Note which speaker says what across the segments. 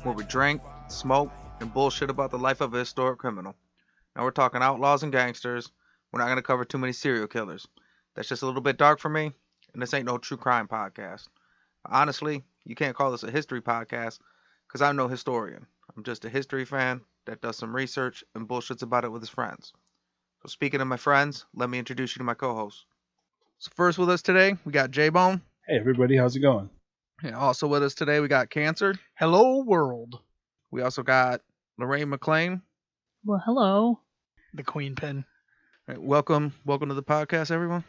Speaker 1: where we drink, smoke, and bullshit about the life of a historic criminal. Now we're talking outlaws and gangsters. We're not going to cover too many serial killers. That's just a little bit dark for me, and this ain't no true crime podcast. Honestly, you can't call this a history podcast because I'm no historian. I'm just a history fan that does some research and bullshits about it with his friends. So speaking of my friends, let me introduce you to my co-hosts. So first with us today, we got JBone.
Speaker 2: Hey everybody, how's it going?
Speaker 1: And also with us today, we got Cancer.
Speaker 3: Hello, world.
Speaker 1: We also got Lorraine McLean.
Speaker 4: Well, hello.
Speaker 3: The queen pin.
Speaker 1: All right, welcome to the podcast, everyone.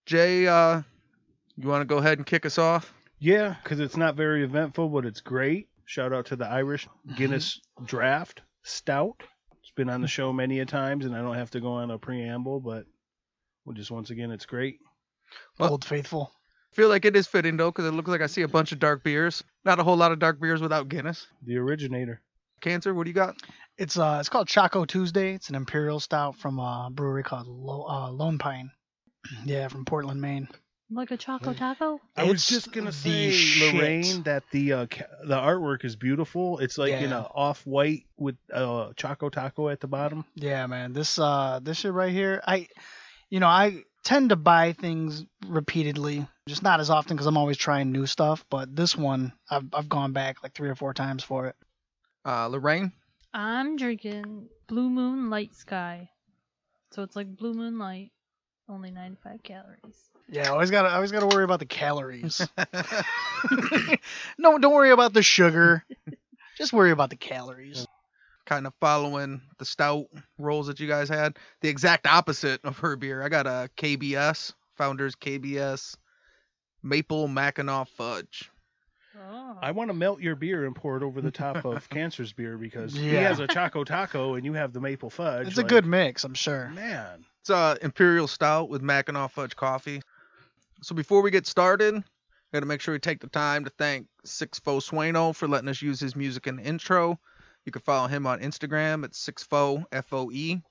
Speaker 1: Jay, you want to go ahead and kick us off?
Speaker 2: Yeah, because it's not very eventful, but it's great. Shout out to the Irish Guinness Draft Stout. It's been on the show many a times, and I don't have to go on a preamble, but just once again, it's great.
Speaker 1: Well,
Speaker 3: Old Faithful.
Speaker 1: I feel like it is fitting, though, because it looks like I see a bunch of dark beers. Not a whole lot of dark beers without Guinness.
Speaker 2: The originator.
Speaker 1: Cancer, what do you got?
Speaker 3: It's called Choco Tuesday. It's an imperial stout from a brewery called Lone Pine. Yeah, from Portland, Maine.
Speaker 4: Like a Choco Taco?
Speaker 2: I was
Speaker 3: It's
Speaker 2: just gonna
Speaker 3: the
Speaker 2: say, Lorraine,
Speaker 3: shit.
Speaker 2: that the artwork is beautiful. It's like in
Speaker 3: Yeah.
Speaker 2: a off-white with Choco Taco at the bottom.
Speaker 3: Yeah, man. This shit right here. I tend to buy things repeatedly, just not as often because I'm always trying new stuff. But this one, I've gone back like 3 or 4 times for it.
Speaker 1: Lorraine?
Speaker 4: I'm drinking Blue Moon Light Sky. So it's like Blue Moon Light, only 95 calories.
Speaker 3: Yeah, I always gotta worry about the calories. No, don't worry about the sugar. Just worry about the calories.
Speaker 1: Kind of following the stout rolls that you guys had. The exact opposite of her beer. I got a KBS, Founders KBS Maple Mackinac Fudge.
Speaker 4: Oh.
Speaker 2: I want to melt your beer and pour it over the top of Cancer's beer because he
Speaker 3: Yeah.
Speaker 2: has a Choco Taco and you have the maple fudge.
Speaker 3: It's a good mix, I'm sure.
Speaker 2: Man.
Speaker 1: It's Imperial Stout with Mackinac Fudge coffee. So before we get started, got to make sure we take the time to thank Sixfo Sueno for letting us use his music in the intro. You can follow him on Instagram at Sixfo, F-O-E. I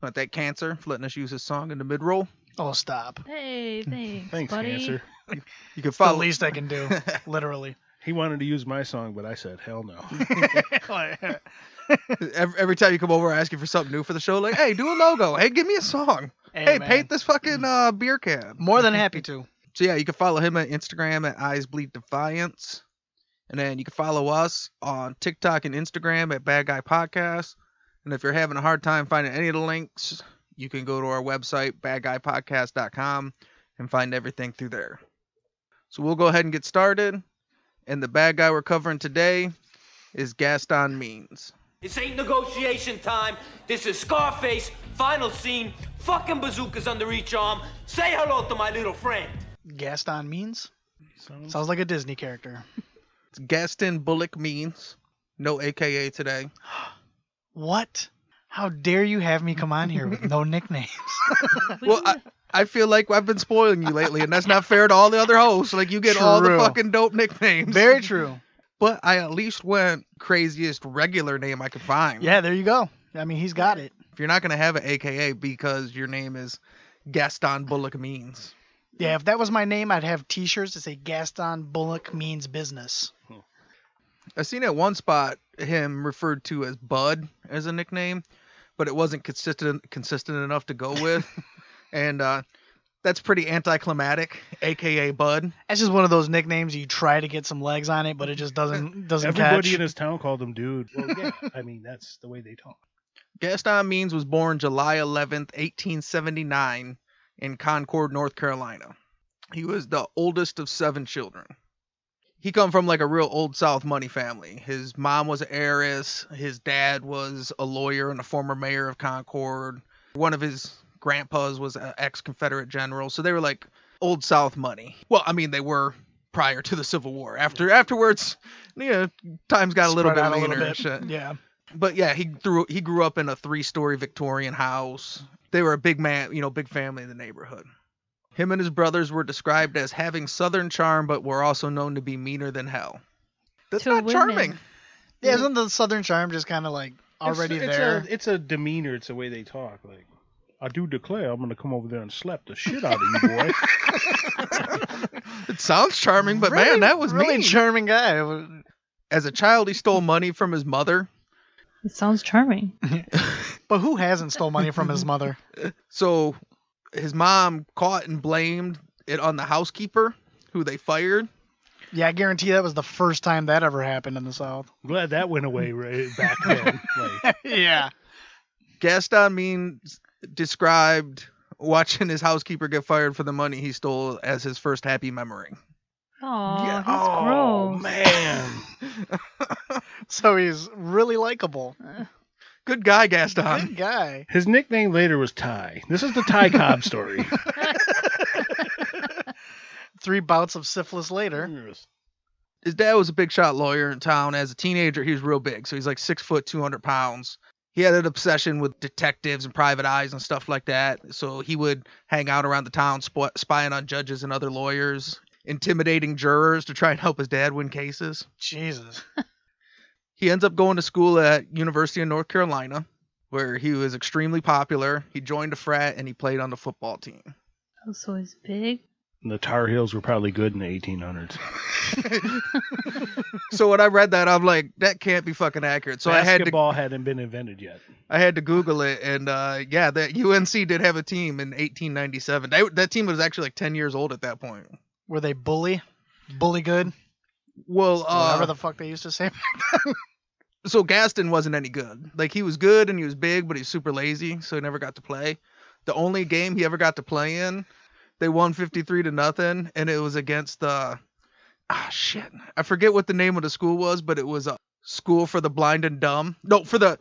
Speaker 1: want to thank Cancer for letting us use his song in the mid-roll.
Speaker 3: Oh, stop.
Speaker 4: Hey, thanks,
Speaker 2: Thanks,
Speaker 4: buddy.
Speaker 2: Cancer.
Speaker 1: You can
Speaker 3: The
Speaker 1: follow
Speaker 3: least I can do, literally.
Speaker 2: He wanted to use my song, but I said, hell no.
Speaker 1: every time you come over, I ask you for something new for the show. Like, hey, do a logo. Hey, give me a song. Hey,
Speaker 3: man.
Speaker 1: paint this fucking beer can.
Speaker 3: More than happy to.
Speaker 1: So yeah, you can follow him at Instagram at Eyes Bleed Defiance. And then you can follow us on TikTok and Instagram at Bad Guy Podcast. And if you're having a hard time finding any of the links, you can go to our website, badguypodcast.com, and find everything through there. So we'll go ahead and get started. And the bad guy we're covering today is Gaston Means.
Speaker 5: This ain't negotiation time. This is Scarface. Final scene. Fucking bazookas under each arm. Say hello to my little friend.
Speaker 3: Gaston Means? Sounds like a Disney character.
Speaker 1: It's Gaston Bullock Means. No AKA today.
Speaker 3: What? How dare you have me come on here with no nicknames?
Speaker 1: Well, I feel like I've been spoiling you lately, and that's not fair to all the other hosts. Like, you get all the
Speaker 3: True.
Speaker 1: fucking dope nicknames.
Speaker 3: Very true.
Speaker 1: But I at least went craziest regular name I could find.
Speaker 3: Yeah, there you go. I mean, he's got it.
Speaker 1: If you're not going to have an AKA because your name is Gaston Bullock Means.
Speaker 3: Yeah, if that was my name, I'd have t-shirts that say Gaston Bullock Means Business.
Speaker 1: I've seen at one spot him referred to as Bud as a nickname, but it wasn't consistent enough to go with. And that's pretty anticlimactic, AKA Bud.
Speaker 3: That's just one of those nicknames you try to get some legs on it, but it just doesn't
Speaker 2: Everybody
Speaker 3: catch.
Speaker 2: in his town called him dude. Well, yeah, I mean, that's the way they talk.
Speaker 1: Gaston Means was born July 11th, 1879 in Concord, North Carolina. He was the oldest of 7 children. He come from like a real old South money family. His mom was an heiress. His dad was a lawyer and a former mayor of Concord. One of his grandpas was an ex-Confederate general. So they were like old South money. Well, I mean, they were prior to the Civil War. Afterwards, times got a little
Speaker 3: Spread
Speaker 1: bit
Speaker 3: out
Speaker 1: leaner.
Speaker 3: bit.
Speaker 1: And shit.
Speaker 3: Yeah.
Speaker 1: But yeah, he grew up in a 3-story Victorian house. They were a big big family in the neighborhood. Him and his brothers were described as having Southern charm, but were also known to be meaner than hell. That's
Speaker 4: To
Speaker 1: not
Speaker 4: women.
Speaker 1: charming.
Speaker 3: Yeah, isn't the Southern charm just kind of like already there?
Speaker 2: It's a demeanor. It's the way they talk. Like, I do declare I'm going to come over there and slap the shit out of you, boy.
Speaker 1: It sounds charming, but
Speaker 3: Really-
Speaker 1: man, that was
Speaker 3: really
Speaker 1: mean.
Speaker 3: charming guy.
Speaker 1: As a child, he stole money from his mother.
Speaker 4: It sounds charming.
Speaker 3: But who hasn't stole money from his mother?
Speaker 1: So his mom caught and blamed it on the housekeeper, who they fired.
Speaker 3: Yeah, I guarantee that was the first time that ever happened in the South.
Speaker 2: I'm glad that went away right back then. Like,
Speaker 3: Yeah.
Speaker 1: Gaston Means described watching his housekeeper get fired for the money he stole as his first happy memory.
Speaker 4: Oh,
Speaker 2: yeah,
Speaker 4: he's
Speaker 2: oh
Speaker 4: gross.
Speaker 2: man.
Speaker 3: So he's really likable.
Speaker 1: Good guy, Gaston.
Speaker 3: Good guy.
Speaker 2: His nickname later was Ty. This is the Ty Cobb story.
Speaker 3: 3 bouts of syphilis later.
Speaker 1: His dad was a big shot lawyer in town. As a teenager, he was real big. So he's like 6 foot, 200 pounds. He had an obsession with detectives and private eyes and stuff like that. So he would hang out around the town, spying on judges and other lawyers, intimidating jurors to try and help his dad win cases.
Speaker 3: Jesus.
Speaker 1: He ends up going to school at University of North Carolina, where he was extremely popular. He joined a frat and he played on the football team.
Speaker 4: Oh, so he's big?
Speaker 2: The Tar Heels were probably good in the 1800s.
Speaker 1: So when I read that, I'm like, that can't be fucking accurate. So
Speaker 2: Basketball hadn't been invented yet.
Speaker 1: I had to Google it, and yeah, that UNC did have a team in 1897. That team was actually like 10 years old at that point.
Speaker 3: Were they bully? Bully good?
Speaker 1: Well,
Speaker 3: Whatever the fuck they used to say.
Speaker 1: so Gaston wasn't any good. Like, he was good and he was big, but he was super lazy, so he never got to play. The only game he ever got to play in, they won 53-0, and it was against the shit. I forget what the name of the school was, but it was a school for the blind and dumb. No, for the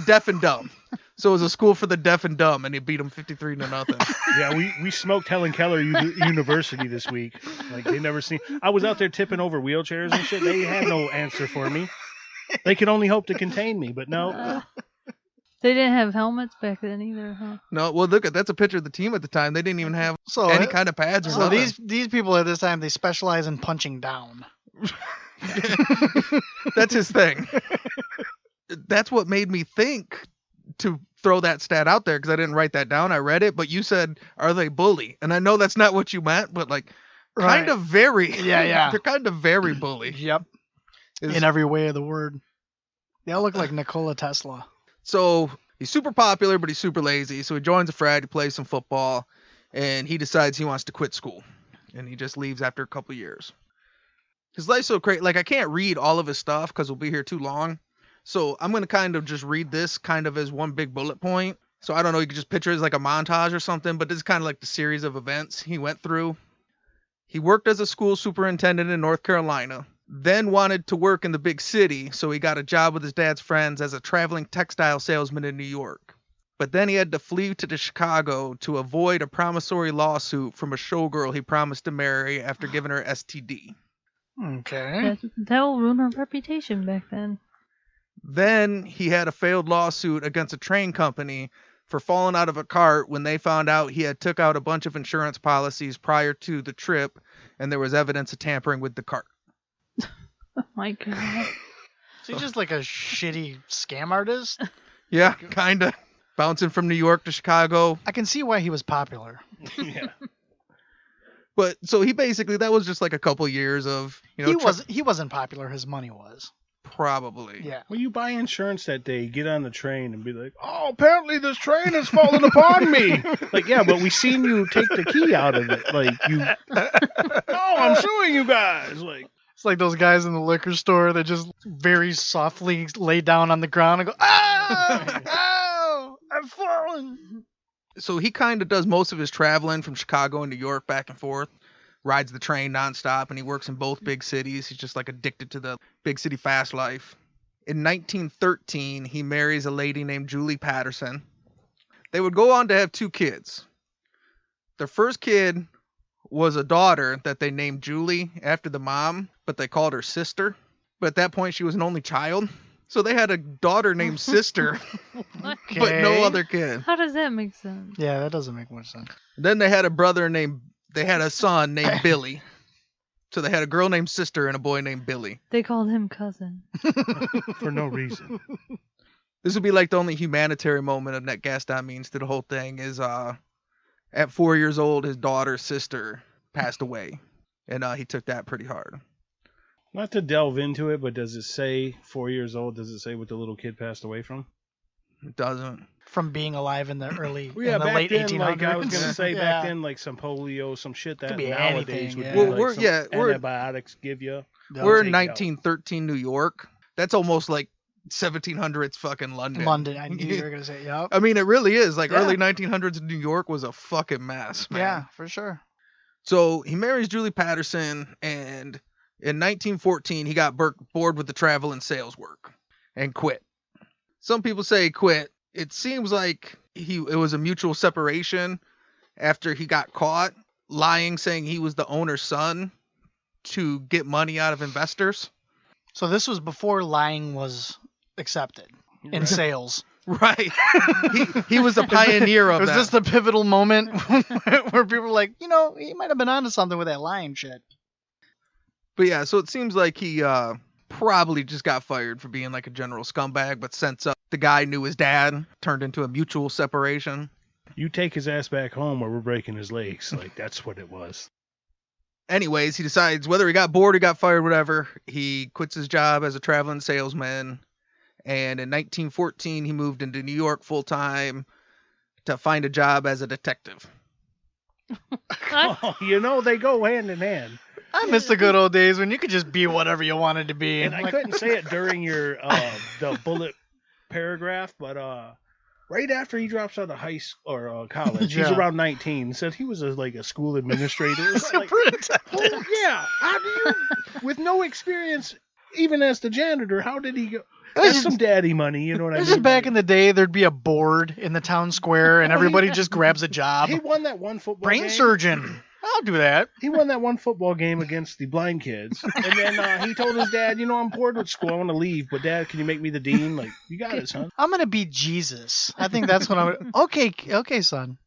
Speaker 1: deaf and dumb. So it was a school for the deaf and dumb, and he beat them 53-0.
Speaker 2: Yeah, we smoked Helen Keller University this week. Like, they never seen. I was out there tipping over wheelchairs and shit. They had no answer for me. They could only hope to contain me, but no.
Speaker 4: They didn't have helmets back then either, huh?
Speaker 1: No, well, look, that's a picture of the team at the time. They didn't even have
Speaker 3: So
Speaker 1: any kind of pads or
Speaker 3: So
Speaker 1: nothing.
Speaker 3: these people at this time, they specialize in punching down.
Speaker 1: That's his thing. That's what made me think to throw that stat out there, because I didn't write that down. I read it, but you said, are they bully? And I know that's not what you meant, but like, kind of very.
Speaker 3: Yeah.
Speaker 1: They're kind of very bully.
Speaker 3: Yep. In every way of the word. They all look like Nikola Tesla.
Speaker 1: So he's super popular, but he's super lazy. So he joins a frat, he plays some football, and he decides he wants to quit school. And he just leaves after a couple years. His life's so crazy. Like, I can't read all of his stuff because we'll be here too long. So I'm going to kind of just read this kind of as one big bullet point. So I don't know, you could just picture it as like a montage or something, but this is kind of like the series of events he went through. He worked as a school superintendent in North Carolina, then wanted to work in the big city, so he got a job with his dad's friends as a traveling textile salesman in New York. But then he had to flee to Chicago to avoid a promissory lawsuit from a showgirl he promised to marry after giving her STD.
Speaker 3: Okay.
Speaker 4: That will ruin her reputation back then.
Speaker 1: Then he had a failed lawsuit against a train company for falling out of a cart when they found out he had took out a bunch of insurance policies prior to the trip, and there was evidence of tampering with the cart.
Speaker 4: Oh my god.
Speaker 3: So he's just like a shitty scam artist?
Speaker 1: Yeah, kind of. Bouncing from New York to Chicago.
Speaker 3: I can see why he was popular.
Speaker 2: Yeah.
Speaker 1: But so he basically, that was just like a couple years of, you know,
Speaker 3: He wasn't popular, his money was.
Speaker 1: probably.
Speaker 3: Yeah.
Speaker 2: Well, you buy insurance that day, get on the train, and be like, oh, apparently this train has fallen upon me. Like, yeah, but we seen you take the key out of it. Like, oh, I'm suing you guys. Like,
Speaker 3: It's like those guys in the liquor store that just very softly lay down on the ground and go, "Ah! Ow! I've fallen!"
Speaker 1: So he kind of does most of his traveling from Chicago and New York back and forth, rides the train nonstop, and he works in both big cities. He's just like addicted to the big city fast life. In 1913, he marries a lady named Julie Patterson. They would go on to have 2 kids. Their first kid was a daughter that they named Julie after the mom, but they called her Sister. But at that point, she was an only child. So they had a daughter named Sister,
Speaker 4: What?
Speaker 1: but no other kid.
Speaker 4: How does that make sense?
Speaker 3: Yeah, that doesn't make much sense.
Speaker 1: Then they had a son named Billy. So they had a girl named Sister and a boy named Billy.
Speaker 4: They called him cousin.
Speaker 2: for no reason.
Speaker 1: This would be like the only humanitarian moment of Net Gaston Means to the whole thing is at 4 years old, his daughter's sister passed away. And he took that pretty hard.
Speaker 2: Not to delve into it, but does it say 4 years old? Does it say what the little kid passed away from?
Speaker 1: It doesn't.
Speaker 3: From being alive in the early,
Speaker 2: Well, yeah,
Speaker 3: in the
Speaker 2: back
Speaker 3: late
Speaker 2: then,
Speaker 3: 1800s.
Speaker 2: like I was gonna say,
Speaker 3: Yeah.
Speaker 2: back then, like some polio, some shit that
Speaker 3: Could be
Speaker 2: nowadays
Speaker 3: anything,
Speaker 2: would
Speaker 3: yeah.
Speaker 2: be
Speaker 1: Well,
Speaker 2: like
Speaker 1: we're-
Speaker 2: some
Speaker 1: yeah, we're-
Speaker 2: antibiotics give you.
Speaker 3: They'll
Speaker 1: We're in
Speaker 2: take
Speaker 1: 1913 New York. That's almost like 1700s fucking London.
Speaker 3: London, I knew you were gonna say, yep.
Speaker 1: I mean, it really is. Like
Speaker 3: Yeah.
Speaker 1: early 1900s New York was a fucking mess, man.
Speaker 3: Yeah, for sure.
Speaker 1: So he marries Julie Patterson, and in 1914 he got bored with the travel and sales work and quit. Some people say he quit. It seems like it was a mutual separation after he got caught lying, saying he was the owner's son to get money out of investors.
Speaker 3: So this was before lying was accepted in
Speaker 2: Right.
Speaker 3: sales.
Speaker 1: Right. he was a pioneer of
Speaker 3: Was
Speaker 1: that.
Speaker 3: this the pivotal moment where people were like, he might have been onto something with that lying shit?
Speaker 1: But yeah, so it seems like he probably just got fired for being like a general scumbag, but since the guy knew his dad, turned into a mutual separation.
Speaker 2: You take his ass back home, or we're breaking his legs. Like that's what it was.
Speaker 1: Anyways, he decides whether he got bored or got fired, whatever, he quits his job as a traveling salesman. And in 1914, he moved into New York full time to find a job as a detective.
Speaker 2: Oh, they go hand in hand.
Speaker 3: I miss the good old days when you could just be whatever you wanted to be.
Speaker 2: And I couldn't say it during your the bullet paragraph, but right after he drops out of high school or college, he's
Speaker 3: Yeah.
Speaker 2: around 19. Said he was a school administrator. Like,
Speaker 3: Superintendent.
Speaker 2: oh yeah, how do you, with no experience, even as the janitor, how did he go? That's some daddy money, you know what I
Speaker 3: This
Speaker 2: mean?
Speaker 3: is back in the day. There'd be a board in the town square, and everybody just grabs a job.
Speaker 2: He won that one football
Speaker 3: Brain
Speaker 2: game.
Speaker 3: surgeon. I'll do that.
Speaker 2: He won that one football game against the blind kids, and then he told his dad, I'm bored with school, I want to leave, but Dad, can you make me the dean? Like, you got it, son.
Speaker 3: I'm gonna be Jesus. I think that's what I would. Okay, son.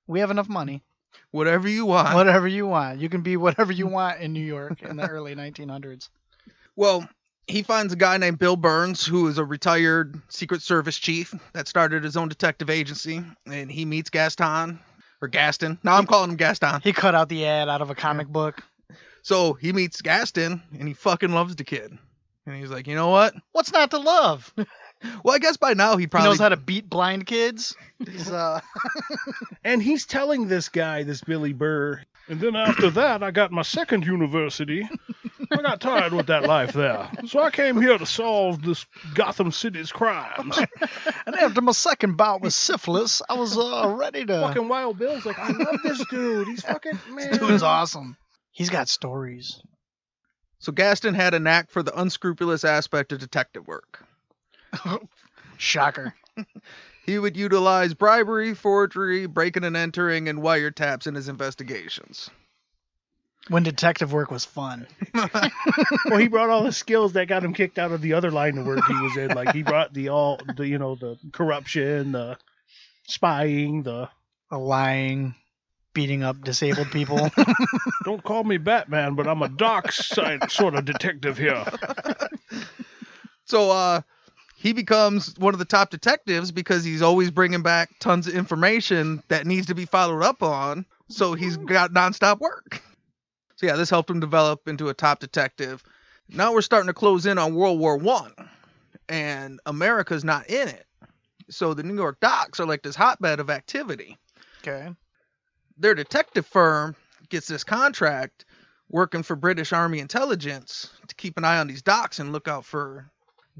Speaker 3: We have enough money.
Speaker 1: Whatever you want.
Speaker 3: Whatever you want. You can be whatever you want in New York in the early 1900s.
Speaker 1: Well, he finds a guy named Bill Burns, who is a retired Secret Service chief that started his own detective agency, and he meets Gaston. Now I'm calling him Gaston.
Speaker 3: He cut out the ad out of a comic book.
Speaker 1: So he meets Gaston, and he fucking loves the kid. And he's like, you know what?
Speaker 3: What's not to love?
Speaker 1: Well, I guess by now he
Speaker 3: He
Speaker 1: probably
Speaker 3: knows how to beat blind kids. He's
Speaker 2: And he's telling this guy, this Billy Burr, and then after that, I got my second university. I got tired with that life there. So I came here to solve this Gotham City's crimes.
Speaker 3: and after my second bout with syphilis, I was ready to.
Speaker 2: Fucking Wild Bill's like, I love this dude. He's fucking, man.
Speaker 3: This dude's awesome. He's got stories.
Speaker 1: So Gaston had a knack for the unscrupulous aspect of detective work.
Speaker 3: Shocker.
Speaker 1: He would utilize bribery, forgery, breaking and entering, and wiretaps in his investigations.
Speaker 3: When detective work was fun.
Speaker 2: Well, he brought all the skills that got him kicked out of the other line of work he was in. Like, he brought the corruption, the spying, the
Speaker 3: lying, beating up disabled people.
Speaker 2: don't call me Batman, but I'm a dark side sort of detective here.
Speaker 1: So, he becomes one of the top detectives because he's always bringing back tons of information that needs to be followed up on. So he's got nonstop work. So yeah, this helped him develop into a top detective. Now we're starting to close in on World War I, and America's not in it. So the New York docks are like this hotbed of activity.
Speaker 3: Okay.
Speaker 1: Their detective firm gets this contract working for British Army intelligence to keep an eye on these docks and look out for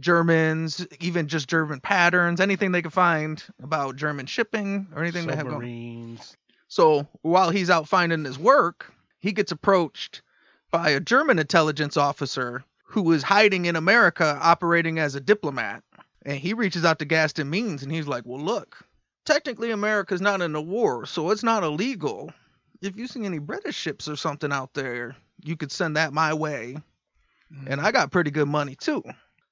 Speaker 1: Germans, even just German patterns, anything they can find about German shipping or anything they have going.
Speaker 2: Submarines.
Speaker 1: So while he's out finding his work, he gets approached by a German intelligence officer who is hiding in America operating as a diplomat. And he reaches out to Gaston Means and he's like, well, look, technically America's not in a war, so it's not illegal. If you see any British ships or something out there, you could send that my way. And I got pretty good money too.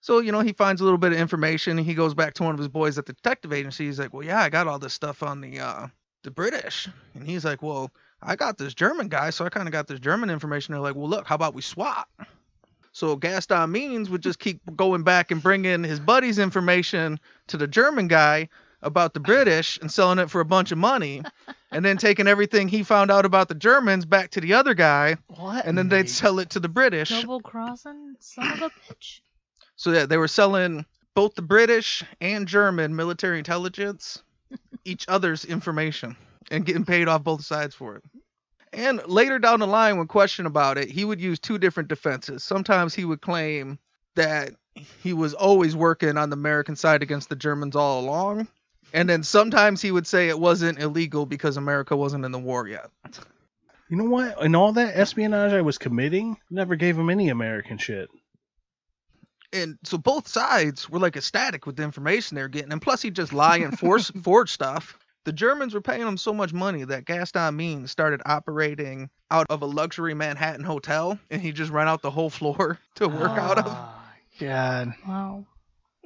Speaker 1: So, he finds a little bit of information. And he goes back to one of his boys at the detective agency. He's like, well, yeah, I got all this stuff on the British. And he's like, well, I got this German guy, so I kind of got this German information. They're like, well, look, how about we swap? So Gaston Means would just keep going back and bringing his buddy's information to the German guy about the British and selling it for a bunch of money. and then taking everything he found out about the Germans back to the other guy,
Speaker 3: What?
Speaker 1: and then they'd sell it to the British.
Speaker 4: Double crossing, son of a bitch.
Speaker 1: So yeah, they were selling both the British and German military intelligence each other's information and getting paid off both sides for it. And later down the line, when questioned about it, he would use two different defenses. Sometimes he would claim that he was always working on the American side against the Germans all along. And then sometimes he would say it wasn't illegal because America wasn't in the war yet.
Speaker 2: You know what? In all that espionage I was committing, never gave him any American shit.
Speaker 1: And so both sides were like ecstatic with the information they were getting. And plus he'd just lie and forge stuff. The Germans were paying him so much money that Gaston Means started operating out of a luxury Manhattan hotel. And he just rent out the whole floor to work out of.
Speaker 3: God.
Speaker 4: Wow.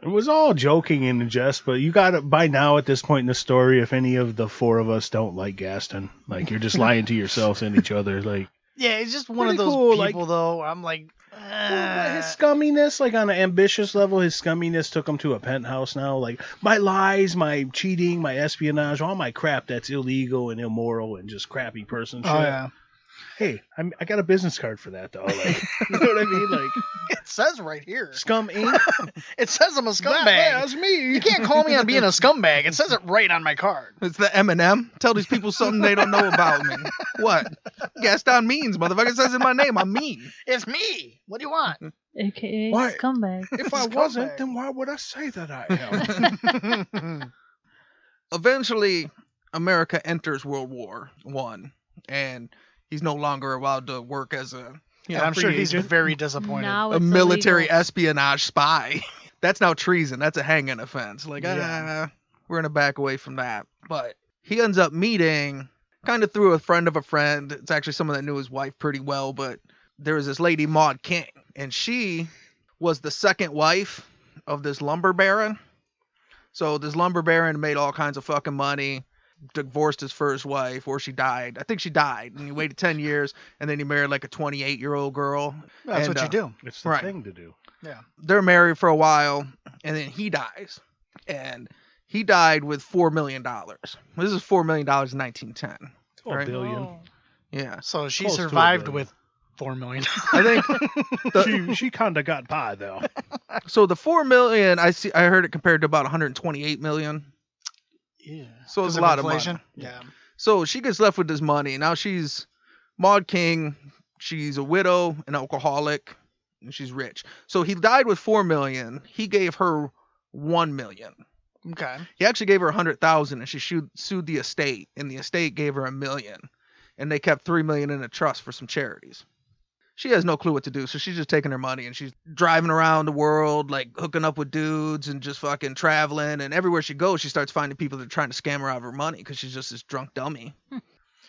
Speaker 2: It was all joking and jest, but you got it by now at this point in the story. If any of the four of us don't like Gaston, like you're just lying to yourselves and each other. Like,
Speaker 3: Yeah, he's just one of
Speaker 2: Pretty
Speaker 3: those
Speaker 2: cool,
Speaker 3: people, though. I'm like,
Speaker 2: well, his scumminess, like on an ambitious level, his scumminess took him to a penthouse now. Like my lies, my cheating, my espionage, all my crap that's illegal and immoral and just crappy person shit.
Speaker 3: oh yeah.
Speaker 2: Hey, I got a business card for that though. Like, you know what I mean? Like
Speaker 3: It says right here.
Speaker 2: Scum Inc.
Speaker 3: It says I'm a scumbag.
Speaker 2: That's me.
Speaker 3: You can't call me on being a scumbag. It says it right on my card.
Speaker 1: It's the M&M. Tell these people something they don't know about me. What? Gaston Means, motherfucker. It says in my name. I'm mean.
Speaker 3: It's me. What do you want?
Speaker 4: AKA
Speaker 2: Why?
Speaker 4: scumbag.
Speaker 2: If I
Speaker 3: Scumbag.
Speaker 2: wasn't, then why would I say that I am?
Speaker 1: Eventually, America enters World War One, and he's no longer allowed to work as a
Speaker 3: And I'm sure he's very disappointed.
Speaker 4: Now
Speaker 1: a
Speaker 4: it's
Speaker 1: military
Speaker 4: illegal.
Speaker 1: espionage spy. That's now treason. That's a hanging offense. Like,
Speaker 3: Yeah.
Speaker 1: we're gonna back away from that. But he ends up meeting, kind of through a friend of a friend. It's actually someone that knew his wife pretty well, but there was this lady, Maud King, and she was the second wife of this lumber baron. So this lumber baron made all kinds of fucking money, divorced his first wife, or she died. I think she died, and he waited 10 years, and then he married like a 28-year-old girl.
Speaker 3: That's
Speaker 1: And,
Speaker 3: what you do.
Speaker 2: It's the
Speaker 1: Right.
Speaker 2: thing to do.
Speaker 3: Yeah.
Speaker 1: They're married for a while, and then he dies. And he died with $4 million. This is $4 million in 1910.
Speaker 2: Oh,
Speaker 1: Right.
Speaker 2: billion.
Speaker 4: Oh.
Speaker 1: Yeah.
Speaker 3: So she
Speaker 2: Close to a
Speaker 3: survived
Speaker 2: billion.
Speaker 3: with $4 million.
Speaker 1: I think
Speaker 2: She kind of got by though.
Speaker 1: so. The $4 million, I heard it compared to about 128 million.
Speaker 3: Yeah.
Speaker 1: So it's a lot of money.
Speaker 3: Yeah.
Speaker 1: So she gets left with this money. Now she's Maud King. She's a widow, an alcoholic, and she's rich. So he died with $4 million. He gave her $1 million.
Speaker 3: Okay.
Speaker 1: He actually gave her $100,000, and she sued the estate, and the estate gave her $1 million, and they kept $3 million in a trust for some charities. She has no clue what to do, so she's just taking her money and she's driving around the world, like hooking up with dudes and just fucking traveling. And everywhere she goes, she starts finding people that are trying to scam her out of her money because she's just this drunk dummy.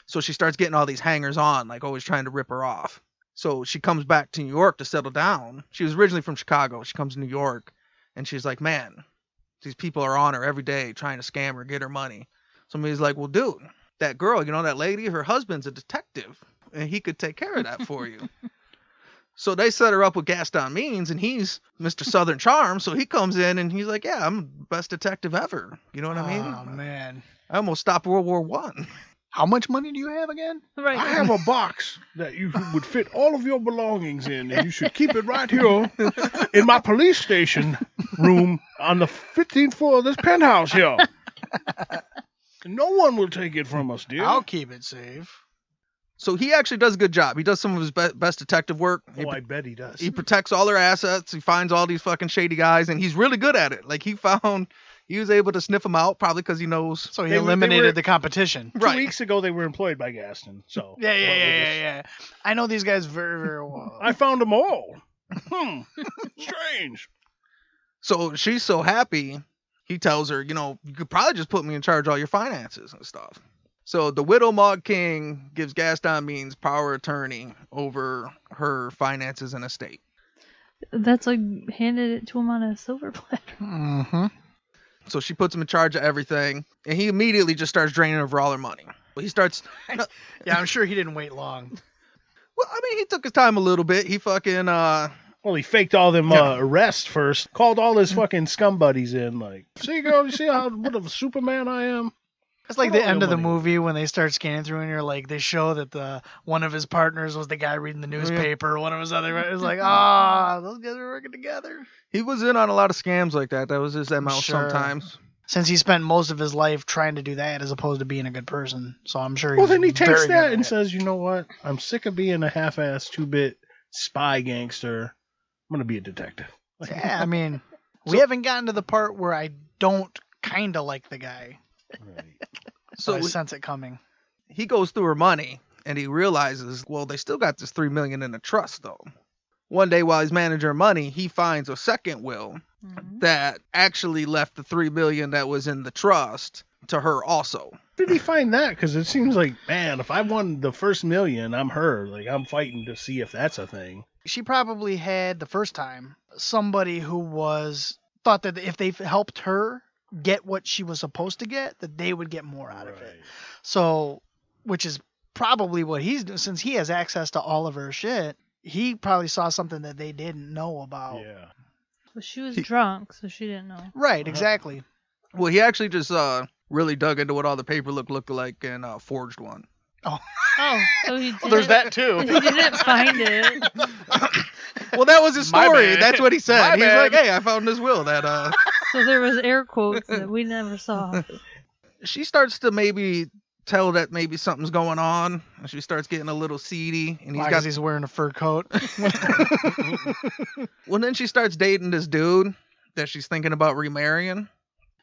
Speaker 1: So she starts getting all these hangers on, like always trying to rip her off. So she comes back to New York to settle down. She was originally from Chicago. She comes to New York, and she's like, man, these people are on her every day trying to scam her, get her money. Somebody's like, well, dude, that girl, you know, that lady, her husband's a detective, and he could take care of that for you. So they set her up with Gaston Means, and he's Mr. Southern Charm. So he comes in, and he's like, yeah, I'm the best detective ever. You know what I mean?
Speaker 3: Oh, man.
Speaker 1: I almost stopped World War One.
Speaker 3: How much money do you have again?
Speaker 4: Right.
Speaker 2: I have a box that you would fit all of your belongings in, and you should keep it right here in my police station room on the 15th floor of this penthouse here. No one will take it from us, dear.
Speaker 3: I'll keep it safe.
Speaker 1: So he actually does a good job. He does some of his best detective work.
Speaker 2: Oh, I bet he does.
Speaker 1: He protects all their assets. He finds all these fucking shady guys, and he's really good at it. Like he was able to sniff them out, probably because he knows.
Speaker 3: So he
Speaker 2: They were-
Speaker 3: eliminated the competition.
Speaker 2: 2 weeks ago, they were employed by Gaston. So
Speaker 3: Yeah. I know these guys very, very well.
Speaker 2: I found them all. Strange.
Speaker 1: So she's so happy. He tells her, you know, you could probably just put me in charge of all your finances and stuff. So the widow Maud King gives Gaston Means power of attorney over her finances and estate.
Speaker 4: That's like handed it to him on a silver platter.
Speaker 3: Mm-hmm.
Speaker 1: So she puts him in charge of everything, and he immediately just starts draining her for all her money. He starts.
Speaker 3: Yeah, I'm sure he didn't wait long.
Speaker 1: Well, I mean, he took his time a little bit. He fucking
Speaker 2: Well, he faked all them arrests first. Called all his fucking scum buddies in. Like, see, girl, you see what of a Superman I am?
Speaker 3: It's like
Speaker 2: Put
Speaker 3: the
Speaker 2: all
Speaker 3: end
Speaker 2: your
Speaker 3: of the
Speaker 2: money away.
Speaker 3: movie when they start scanning through and you're like, they show that one of his partners was the guy reading the newspaper. One of his other, it was like, those guys are working together.
Speaker 1: He was in on a lot of scams like that. That was his MO
Speaker 3: Sure.
Speaker 1: sometimes.
Speaker 3: Since he spent most of his life trying to do that as opposed to being a good person. So I'm sure
Speaker 2: Well, then he takes
Speaker 3: very good
Speaker 2: that
Speaker 3: at
Speaker 2: and
Speaker 3: it.
Speaker 2: says, you know what? I'm sick of being a half-ass 2-bit spy gangster. I'm going to be a detective.
Speaker 3: Yeah, I mean, we haven't gotten to the part where I don't kind of like the guy.
Speaker 2: Right.
Speaker 3: So I
Speaker 1: So
Speaker 3: sense it coming.
Speaker 1: he goes through her money and he realizes, well, they still got this $3 million in a trust though. One day while he's managing her money, he finds a second will
Speaker 4: Mhm.
Speaker 1: that actually left the $3 million that was in the trust to her also.
Speaker 2: Where did he find that? Because it seems like, man, if I won the first $1 million, I'm her. Like, I'm fighting to see if that's a thing.
Speaker 3: She probably had, the first time, somebody who thought that if they helped her get what she was supposed to get, that they would get more out of it. So, which is probably what he's doing. Since he has access to all of her shit, he probably saw something that they didn't know about.
Speaker 2: Yeah.
Speaker 4: But she was drunk, so she didn't know.
Speaker 3: Right, exactly.
Speaker 1: Well, he actually just really dug into what all the paperwork looked like and forged one.
Speaker 4: Oh, so he did.
Speaker 3: Well, there's that too.
Speaker 4: He didn't find it.
Speaker 1: Well, that was his
Speaker 3: My
Speaker 1: story.
Speaker 3: bad.
Speaker 1: That's what he said.
Speaker 3: My
Speaker 1: He's
Speaker 3: bad.
Speaker 1: like, hey, I found this will that
Speaker 4: So there was air quotes that we never saw.
Speaker 1: she starts to maybe tell that maybe something's going on. And she starts getting a little seedy. And
Speaker 3: He's wearing a fur coat.
Speaker 1: Well, then she starts dating this dude that she's thinking about remarrying.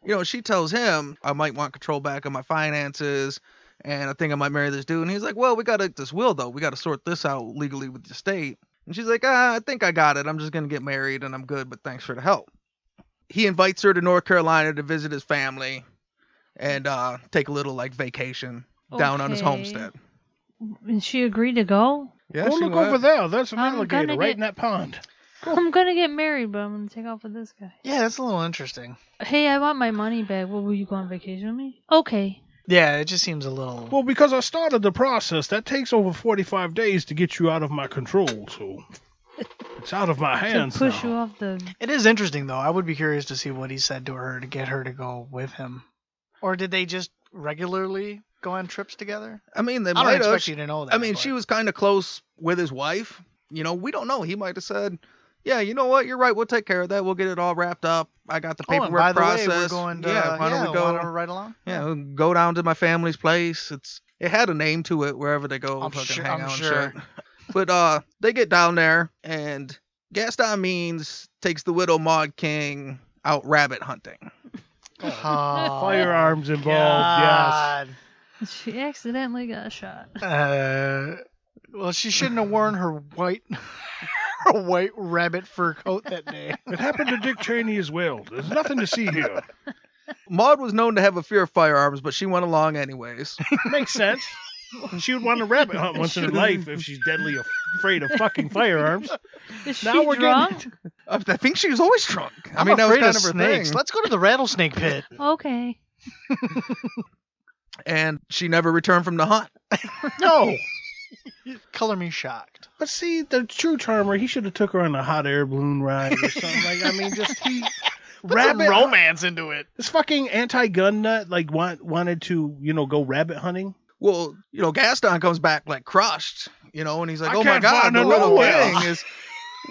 Speaker 1: You know, she tells him, I might want control back of my finances, and I think I might marry this dude. And he's like, well, we got to this will, though. We got to sort this out legally with the state. And she's like, I think I got it. I'm just going to get married, and I'm good, but thanks for the help. He invites her to North Carolina to visit his family and take a little, like, vacation down on his
Speaker 4: Okay.
Speaker 1: homestead.
Speaker 4: And she agreed to go?
Speaker 1: Yeah,
Speaker 2: Oh,
Speaker 1: she
Speaker 2: look
Speaker 1: went.
Speaker 2: over there. There's an
Speaker 4: I'm
Speaker 2: alligator
Speaker 4: gonna
Speaker 2: right
Speaker 4: get-
Speaker 2: in that pond.
Speaker 4: I'm gonna get married, but I'm gonna take off with this guy.
Speaker 3: Yeah, that's a little interesting.
Speaker 4: Hey, I want my money back. Well, will you go on vacation with me? Okay.
Speaker 3: Yeah, it just seems a little...
Speaker 2: Well, because I started the process, that takes over 45 days to get you out of my control, so it's out of my
Speaker 4: To
Speaker 2: hands
Speaker 4: push
Speaker 2: now.
Speaker 4: you off the...
Speaker 3: It is interesting, though. I would be curious to see what he said to her to get her to go with him. Or did they just regularly go on trips together?
Speaker 1: I mean, they
Speaker 3: I don't
Speaker 1: might
Speaker 3: expect
Speaker 1: have.
Speaker 3: you to know that.
Speaker 1: I mean,
Speaker 3: but-
Speaker 1: she was kind of close with his wife. You know, we don't know. He might have said, yeah, you know what? You're right. We'll take care of that. We'll get it all wrapped up. I got the
Speaker 3: Oh, and
Speaker 1: paperwork
Speaker 3: by the
Speaker 1: process.
Speaker 3: way, we're going to...
Speaker 1: yeah, why don't we go?
Speaker 3: wanna ride along?
Speaker 1: Yeah, we'll go down to my family's place. It had a name to it wherever they go.
Speaker 3: I'm
Speaker 1: fucking
Speaker 3: sure-
Speaker 1: hang
Speaker 3: I'm
Speaker 1: out
Speaker 3: sure.
Speaker 1: and shit. But they get down there, and Gaston Means takes the widow Maud King out rabbit hunting.
Speaker 3: Oh,
Speaker 2: Firearms involved,
Speaker 3: God.
Speaker 4: She accidentally got shot.
Speaker 3: Well, she shouldn't have worn her white rabbit fur coat that day.
Speaker 2: yes. It happened to Dick Cheney as well. There's nothing to see here.
Speaker 1: Maud was known to have a fear of firearms, but she went along anyways.
Speaker 2: Makes sense. She would want to rabbit hunt once in her life if she's deadly afraid of fucking firearms.
Speaker 4: Is she
Speaker 2: Now we're
Speaker 4: drunk?
Speaker 2: getting
Speaker 1: I think she was always drunk. I
Speaker 3: I'm
Speaker 1: mean, that was
Speaker 3: afraid
Speaker 1: kind
Speaker 3: of
Speaker 1: of her
Speaker 3: snakes.
Speaker 1: thing.
Speaker 3: Let's go to the rattlesnake pit.
Speaker 4: Okay.
Speaker 1: And she never returned from the hunt.
Speaker 2: No.
Speaker 3: Color me shocked.
Speaker 2: But see, the true charmer, he should have took her on a hot air balloon ride or something. Like, I mean, just he
Speaker 3: Put some
Speaker 2: rabbit
Speaker 3: romance into it.
Speaker 2: This fucking anti-gun nut wanted to go rabbit hunting.
Speaker 1: Well, Gaston comes back like crushed, and he's like,
Speaker 2: I
Speaker 1: "Oh my
Speaker 2: can't
Speaker 1: God,
Speaker 2: find
Speaker 1: the
Speaker 2: her
Speaker 1: little
Speaker 2: nowhere."
Speaker 1: thing is."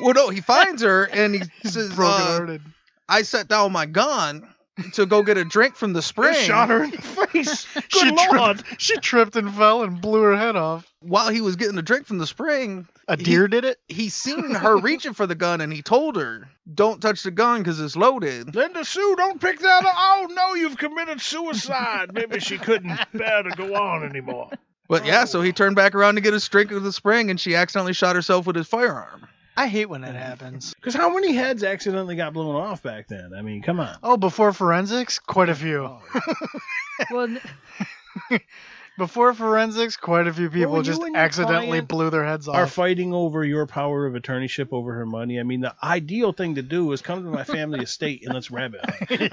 Speaker 1: Well, no, he finds her and he says,
Speaker 3: Broken-hearted.
Speaker 1: "I set down my gun to go get a drink from the spring."
Speaker 2: They shot her in the face.
Speaker 3: She
Speaker 2: Good lord.
Speaker 3: she tripped and fell and blew her head off.
Speaker 1: While he was getting a drink from the spring,
Speaker 3: A deer did it?
Speaker 1: he seen her reaching for the gun and he told her, "Don't touch the gun because it's loaded."
Speaker 2: Linda Sue, don't pick that up. Oh no, you've committed suicide. Maybe she couldn't bear to go on anymore.
Speaker 1: But yeah, so he turned back around to get his drink of the spring and she accidentally shot herself with his firearm.
Speaker 3: I hate when that happens.
Speaker 2: Because how many heads accidentally got blown off back then? I mean, come on.
Speaker 3: Oh, before forensics? Quite a few.
Speaker 4: Well,
Speaker 3: Before forensics, quite a few people
Speaker 2: when you
Speaker 3: just
Speaker 2: and your
Speaker 3: accidentally
Speaker 2: client
Speaker 3: blew their heads
Speaker 2: Are
Speaker 3: off.
Speaker 2: fighting over your power of attorneyship over her money. I mean, the ideal thing to do is come to my family estate and let's rabbit hunt.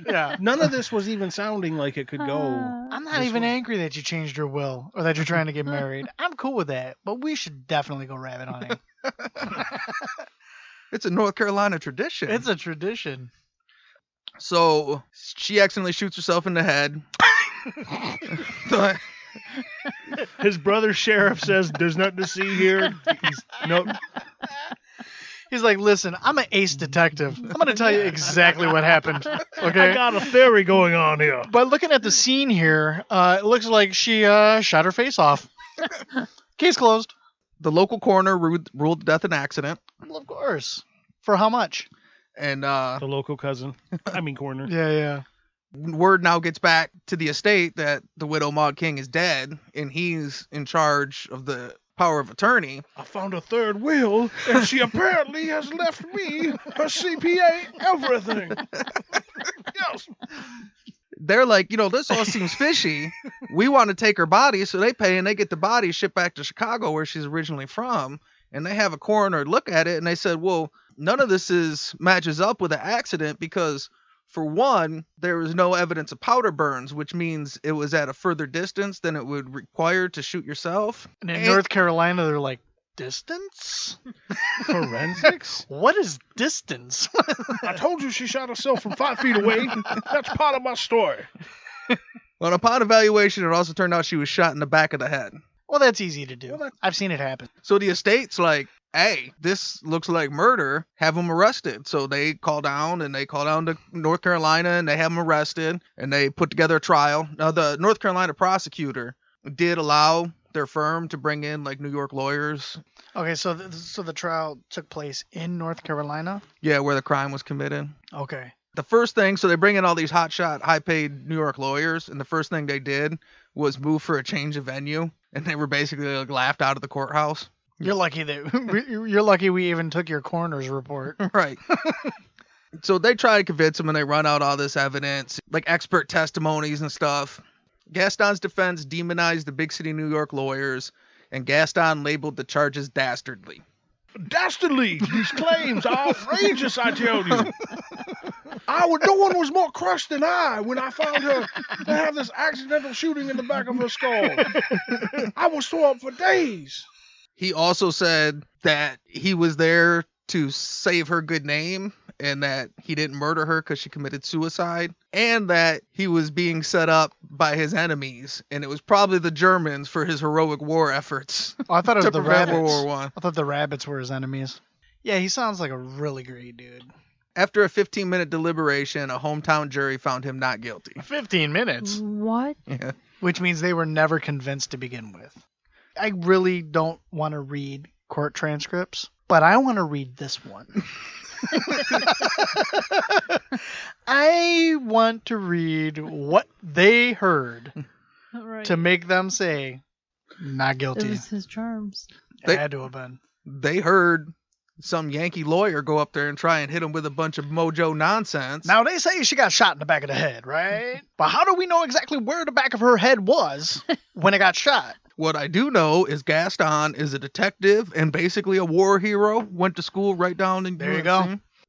Speaker 3: yeah.
Speaker 2: None of this was even sounding like it could go.
Speaker 3: I'm not
Speaker 2: This
Speaker 3: even
Speaker 2: one.
Speaker 3: angry that you changed your will or that you're trying to get married. I'm cool with that, but we should definitely go rabbit hunting.
Speaker 1: It's a North Carolina tradition.
Speaker 3: It's a tradition.
Speaker 1: So she accidentally shoots herself in the head.
Speaker 2: His brother sheriff says there's nothing to see here.
Speaker 3: He's like, listen, I'm an ace detective. I'm going to tell you exactly what happened. Okay.
Speaker 2: I got a theory going on here.
Speaker 3: But looking at the scene here, it looks like she shot her face off. Case closed.
Speaker 1: The local coroner ruled the death an accident.
Speaker 3: Well, of course. For how much?
Speaker 1: And
Speaker 2: The local cousin. Corner.
Speaker 3: Yeah.
Speaker 1: word now gets back to the estate that the widow Maud King is dead, and he's in charge of the power of attorney.
Speaker 2: I found a third will, and she apparently has left me, her CPA, everything. Yes.
Speaker 1: They're like, this all seems fishy. We want to take her body, so they pay and they get the body shipped back to Chicago, where she's originally from. And they have a coroner look at it, and they said, well, none of this matches up with an accident because, for one, there was no evidence of powder burns, which means it was at a further distance than it would require to shoot yourself.
Speaker 3: And in North Carolina, they're like, distance?
Speaker 2: Forensics?
Speaker 3: What is distance?
Speaker 2: I told you she shot herself from 5 feet away. That's part of my story.
Speaker 1: On upon evaluation, it also turned out she was shot in the back of the head.
Speaker 3: Well, that's easy to do. I've seen it happen.
Speaker 1: So the estate's like, hey, this looks like murder. Have him arrested. So they call down to North Carolina, and they have him arrested, and they put together a trial. Now, the North Carolina prosecutor did allow their firm to bring in like New York lawyers.
Speaker 3: Okay, so the trial took place in North Carolina?
Speaker 1: Yeah, where the crime was committed.
Speaker 3: Okay.
Speaker 1: The first thing, so they bring in all these hotshot, high-paid New York lawyers, and the first thing they did was move for a change of venue, and they were basically like laughed out of the courthouse.
Speaker 3: You're lucky we even took your coroner's report.
Speaker 1: Right. So they try to convince him, and they run out all this evidence, like expert testimonies and stuff. Gaston's defense demonized the big city New York lawyers, and Gaston labeled the charges dastardly.
Speaker 2: Dastardly! These claims are outrageous, I tell you. No one was more crushed than I when I found her to have this accidental shooting in the back of her skull. I was tore up for days.
Speaker 1: He also said that he was there to save her good name, and that he didn't murder her because she committed suicide, and that he was being set up by his enemies, and it was probably the Germans for his heroic war efforts.
Speaker 3: Oh, I thought it was the rabbits.
Speaker 1: World War One.
Speaker 3: I thought the rabbits were his enemies. Yeah, he sounds like a really great dude.
Speaker 1: After a 15-minute deliberation, a hometown jury found him not guilty.
Speaker 3: 15 minutes?
Speaker 4: What?
Speaker 1: Yeah.
Speaker 3: Which means they were never convinced to begin with. I really don't want to read court transcripts, but I want to read this one. I want to read what they heard to make them say, not guilty.
Speaker 4: It was his charms.
Speaker 3: It had to have been.
Speaker 1: They heard some Yankee lawyer go up there and try and hit him with a bunch of mojo nonsense.
Speaker 3: Now, they say she got shot in the back of the head, right? But how do we know exactly where the back of her head was when it got shot?
Speaker 1: What I do know is Gaston is a detective and basically a war hero. Went to school right down in
Speaker 3: There
Speaker 1: UNC.
Speaker 3: you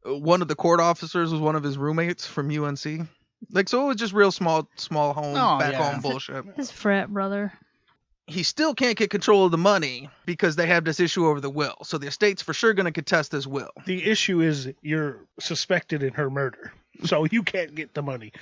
Speaker 3: go.
Speaker 1: One of the court officers was one of his roommates from UNC. Like, so it was just real small home, back home bullshit.
Speaker 4: His frat brother.
Speaker 1: He still can't get control of the money because they have this issue over the will. So the estate's for sure going to contest this will.
Speaker 2: The issue is you're suspected in her murder, so you can't get the money.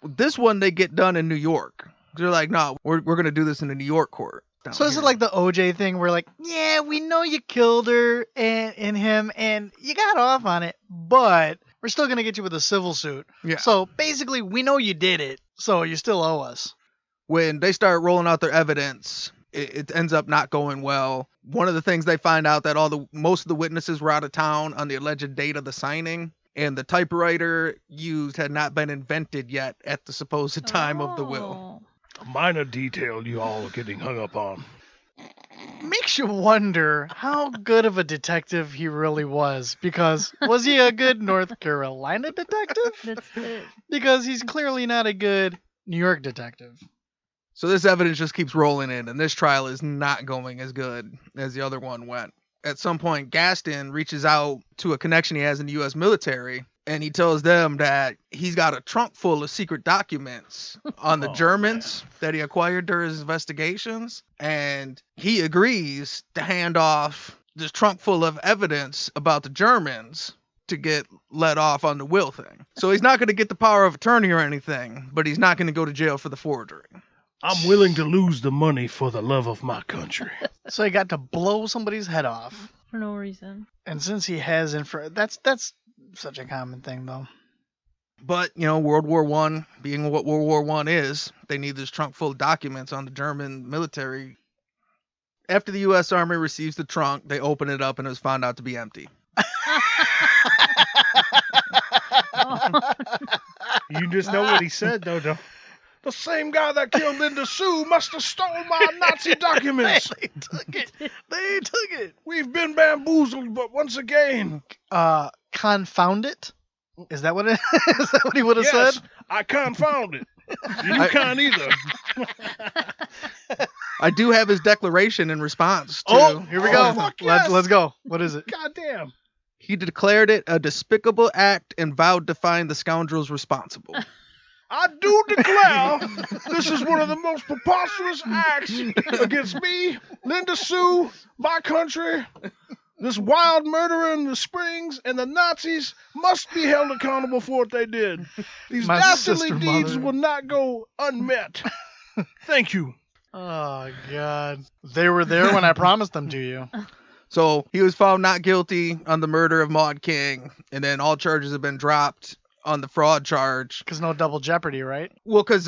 Speaker 1: This one they get done in New York. They're like, no, we're going to do this in the New York court.
Speaker 3: So is it like the OJ thing where like, yeah, we know you killed her and him and you got off on it, but we're still going to get you with a civil suit.
Speaker 1: Yeah.
Speaker 3: So basically we know you did it, so you still owe us.
Speaker 1: When they start rolling out their evidence, it ends up not going well. One of the things they find out that most of the witnesses were out of town on the alleged date of the signing, and the typewriter used had not been invented yet at the supposed time of the will.
Speaker 2: A minor detail you all are getting hung up on.
Speaker 3: Makes you wonder how good of a detective he really was, because was he a good North Carolina detective?
Speaker 4: That's it.
Speaker 3: Because he's clearly not a good New York detective.
Speaker 1: So this evidence just keeps rolling in, and this trial is not going as good as the other one went. At some point, Gaston reaches out to a connection he has in the U.S. military, and he tells them that he's got a trunk full of secret documents on the Germans that he acquired during his investigations, and he agrees to hand off this trunk full of evidence about the Germans to get let off on the will thing. So he's not going to get the power of attorney or anything, but he's not going to go to jail for the forgery.
Speaker 2: I'm willing to lose the money for the love of my country.
Speaker 3: So he got to blow somebody's head off.
Speaker 4: For no reason.
Speaker 3: And since he has that's such a common thing, though.
Speaker 1: But, you know, World War I, being what World War I is, they need this trunk full of documents on the German military. After the U.S. Army receives the trunk, they open it up and it was found out to be empty.
Speaker 2: You just know what he said, though. The same guy that killed Linda Sue must have stolen my Nazi documents.
Speaker 3: They took it. They took it.
Speaker 2: We've been bamboozled, but once again.
Speaker 3: Confound it? Is that what it is? That what he would have said?
Speaker 2: I confound it. You can't either.
Speaker 1: I do have his declaration in response to...
Speaker 3: Oh, here we go.
Speaker 2: Fuck yes.
Speaker 3: Let's go. What is it?
Speaker 2: Goddamn.
Speaker 1: He declared it a despicable act and vowed to find the scoundrels responsible.
Speaker 2: I do declare this is one of the most preposterous acts against me, Linda Sue, my country. This wild murderer in the Springs and the Nazis must be held accountable for what they did. These dastardly deeds will not go unmet. Thank you.
Speaker 3: Oh, God. They were there when I promised them to you.
Speaker 1: So he was found not guilty on the murder of Maud King, and then all charges have been dropped on the fraud charge.
Speaker 3: Because no double jeopardy, right?
Speaker 1: Well, because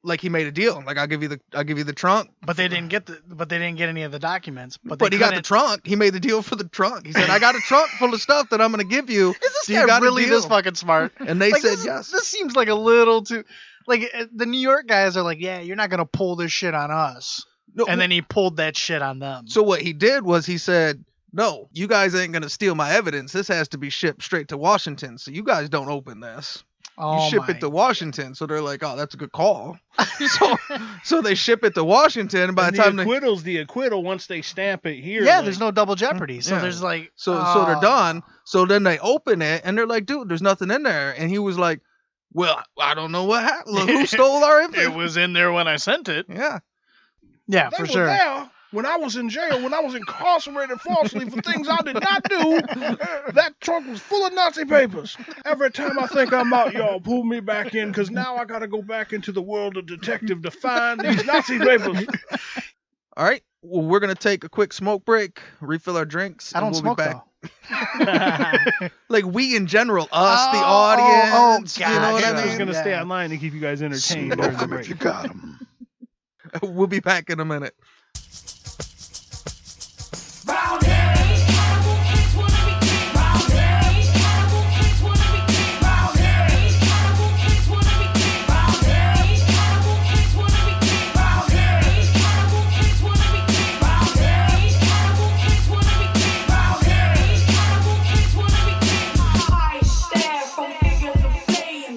Speaker 1: like he made a deal. Like I'll give you the trunk.
Speaker 3: But they didn't get any of the documents.
Speaker 1: But he got the trunk. He made the deal for the trunk. He said, "I got a trunk full of stuff that I'm going to give you."
Speaker 3: Is this guy really this fucking smart?
Speaker 1: And they said yes.
Speaker 3: This seems like a little too. Like the New York guys are like, yeah, you're not gonna pull this shit on us. No, and then he pulled that shit on them.
Speaker 1: So what he did was he said, "No, you guys ain't gonna steal my evidence. This has to be shipped straight to Washington. So you guys don't open this. You ship it to Washington." So they're like, "Oh, that's a good call." so they ship it to Washington. And by the time
Speaker 2: the acquittal once they stamp it here.
Speaker 3: Yeah, there's no double jeopardy. So there's like
Speaker 1: so they're done. So then they open it and they're like, "Dude, there's nothing in there." And he was like, "Well, I don't know what happened. Who stole our information?"
Speaker 3: It was in there when I sent it.
Speaker 1: Yeah,
Speaker 3: for sure.
Speaker 2: There when I was in jail, when I was incarcerated falsely for things I did not do. That trunk was full of Nazi papers. Every time I think I'm out, y'all pull me back in, because now I got to go back into the world of detective to find these Nazi papers.
Speaker 1: All right. Well, we're going to take a quick smoke break, refill our drinks.
Speaker 3: I don't smoke,
Speaker 1: be back. Like we in general, us, the audience.
Speaker 3: God,
Speaker 1: you know what I
Speaker 2: I was
Speaker 1: mean?
Speaker 2: going to stay online to keep you guys entertained during the break.
Speaker 6: You got 'em.
Speaker 1: We'll be back in a minute.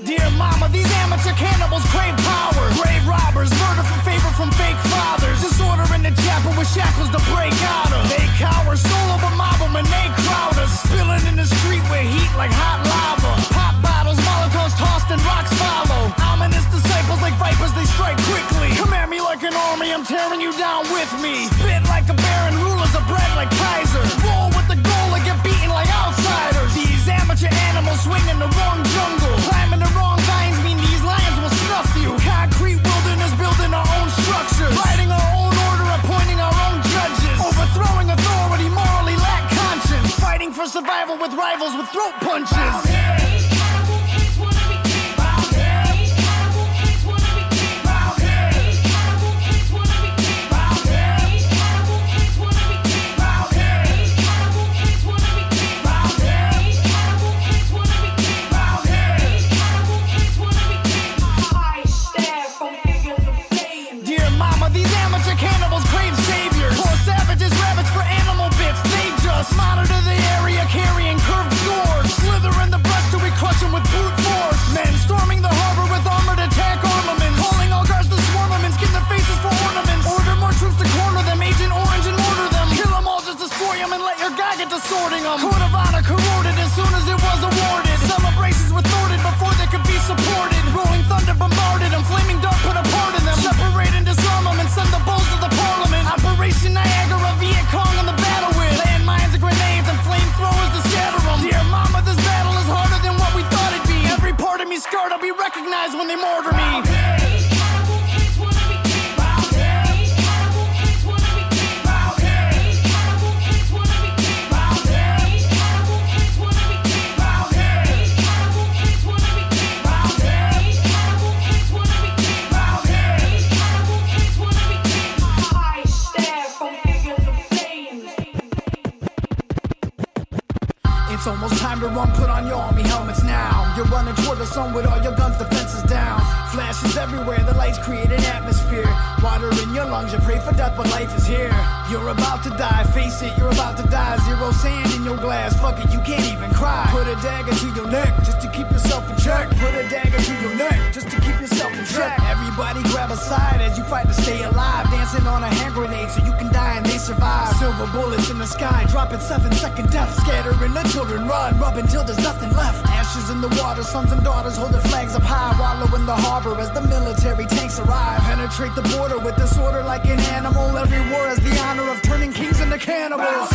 Speaker 7: Dear mama, these amateur cannibals crave power. Grave robbers, murder for favor from fake fathers. Disorder in the chapel with shackles to break out of. They cower, solo but mob 'em and they crowd us. Spilling in the street with heat like hot lava. Pop bottles, molotovs tossed and rocks follow. Ominous disciples like vipers, they strike quickly. Come at me like an army, I'm tearing you down with me. Spit like a baron, rulers of bread like Kaiser. Roll with the goal and get beaten like outsiders. These amateur animals swing in the wrong jungle. Climbing the wrong vines mean these lions will snuff you. Concrete wilderness building our own structures. Writing our own order, appointing our own judges. Overthrowing authority, morally lack conscience. Fighting for survival with rivals with throat punches. Dear mama, these amateur cannibals crave saviors. Poor savages ravage for animal bits. They just monitor the area carrying curved swords. Slither in the scar to be recognized when they mortar me. It's almost time to run, put on your army helmets now. You're running toward the sun with all your guns, defenses down. Flashes everywhere, the lights create an atmosphere. Water in your lungs, you pray for death, but life is here. You're about to die, face it, you're about to die. Zero sand in your glass, fuck it, you can't even cry. Put a dagger to your neck, just to keep yourself in check. Put a dagger to your neck, just to keep yourself in check. Everybody grab a side as you fight to stay alive. Dancing on a hand grenade so you can die and they survive. Silver bullets in the sky, dropping 7-second death. Scattering the children, run until there's nothing left. Ashes in the water, sons and daughters hold their flags up high. Wallow in the harbor as the military tanks arrive. Penetrate the border with disorder like an animal. Every war has the honor of turning kings into cannibals.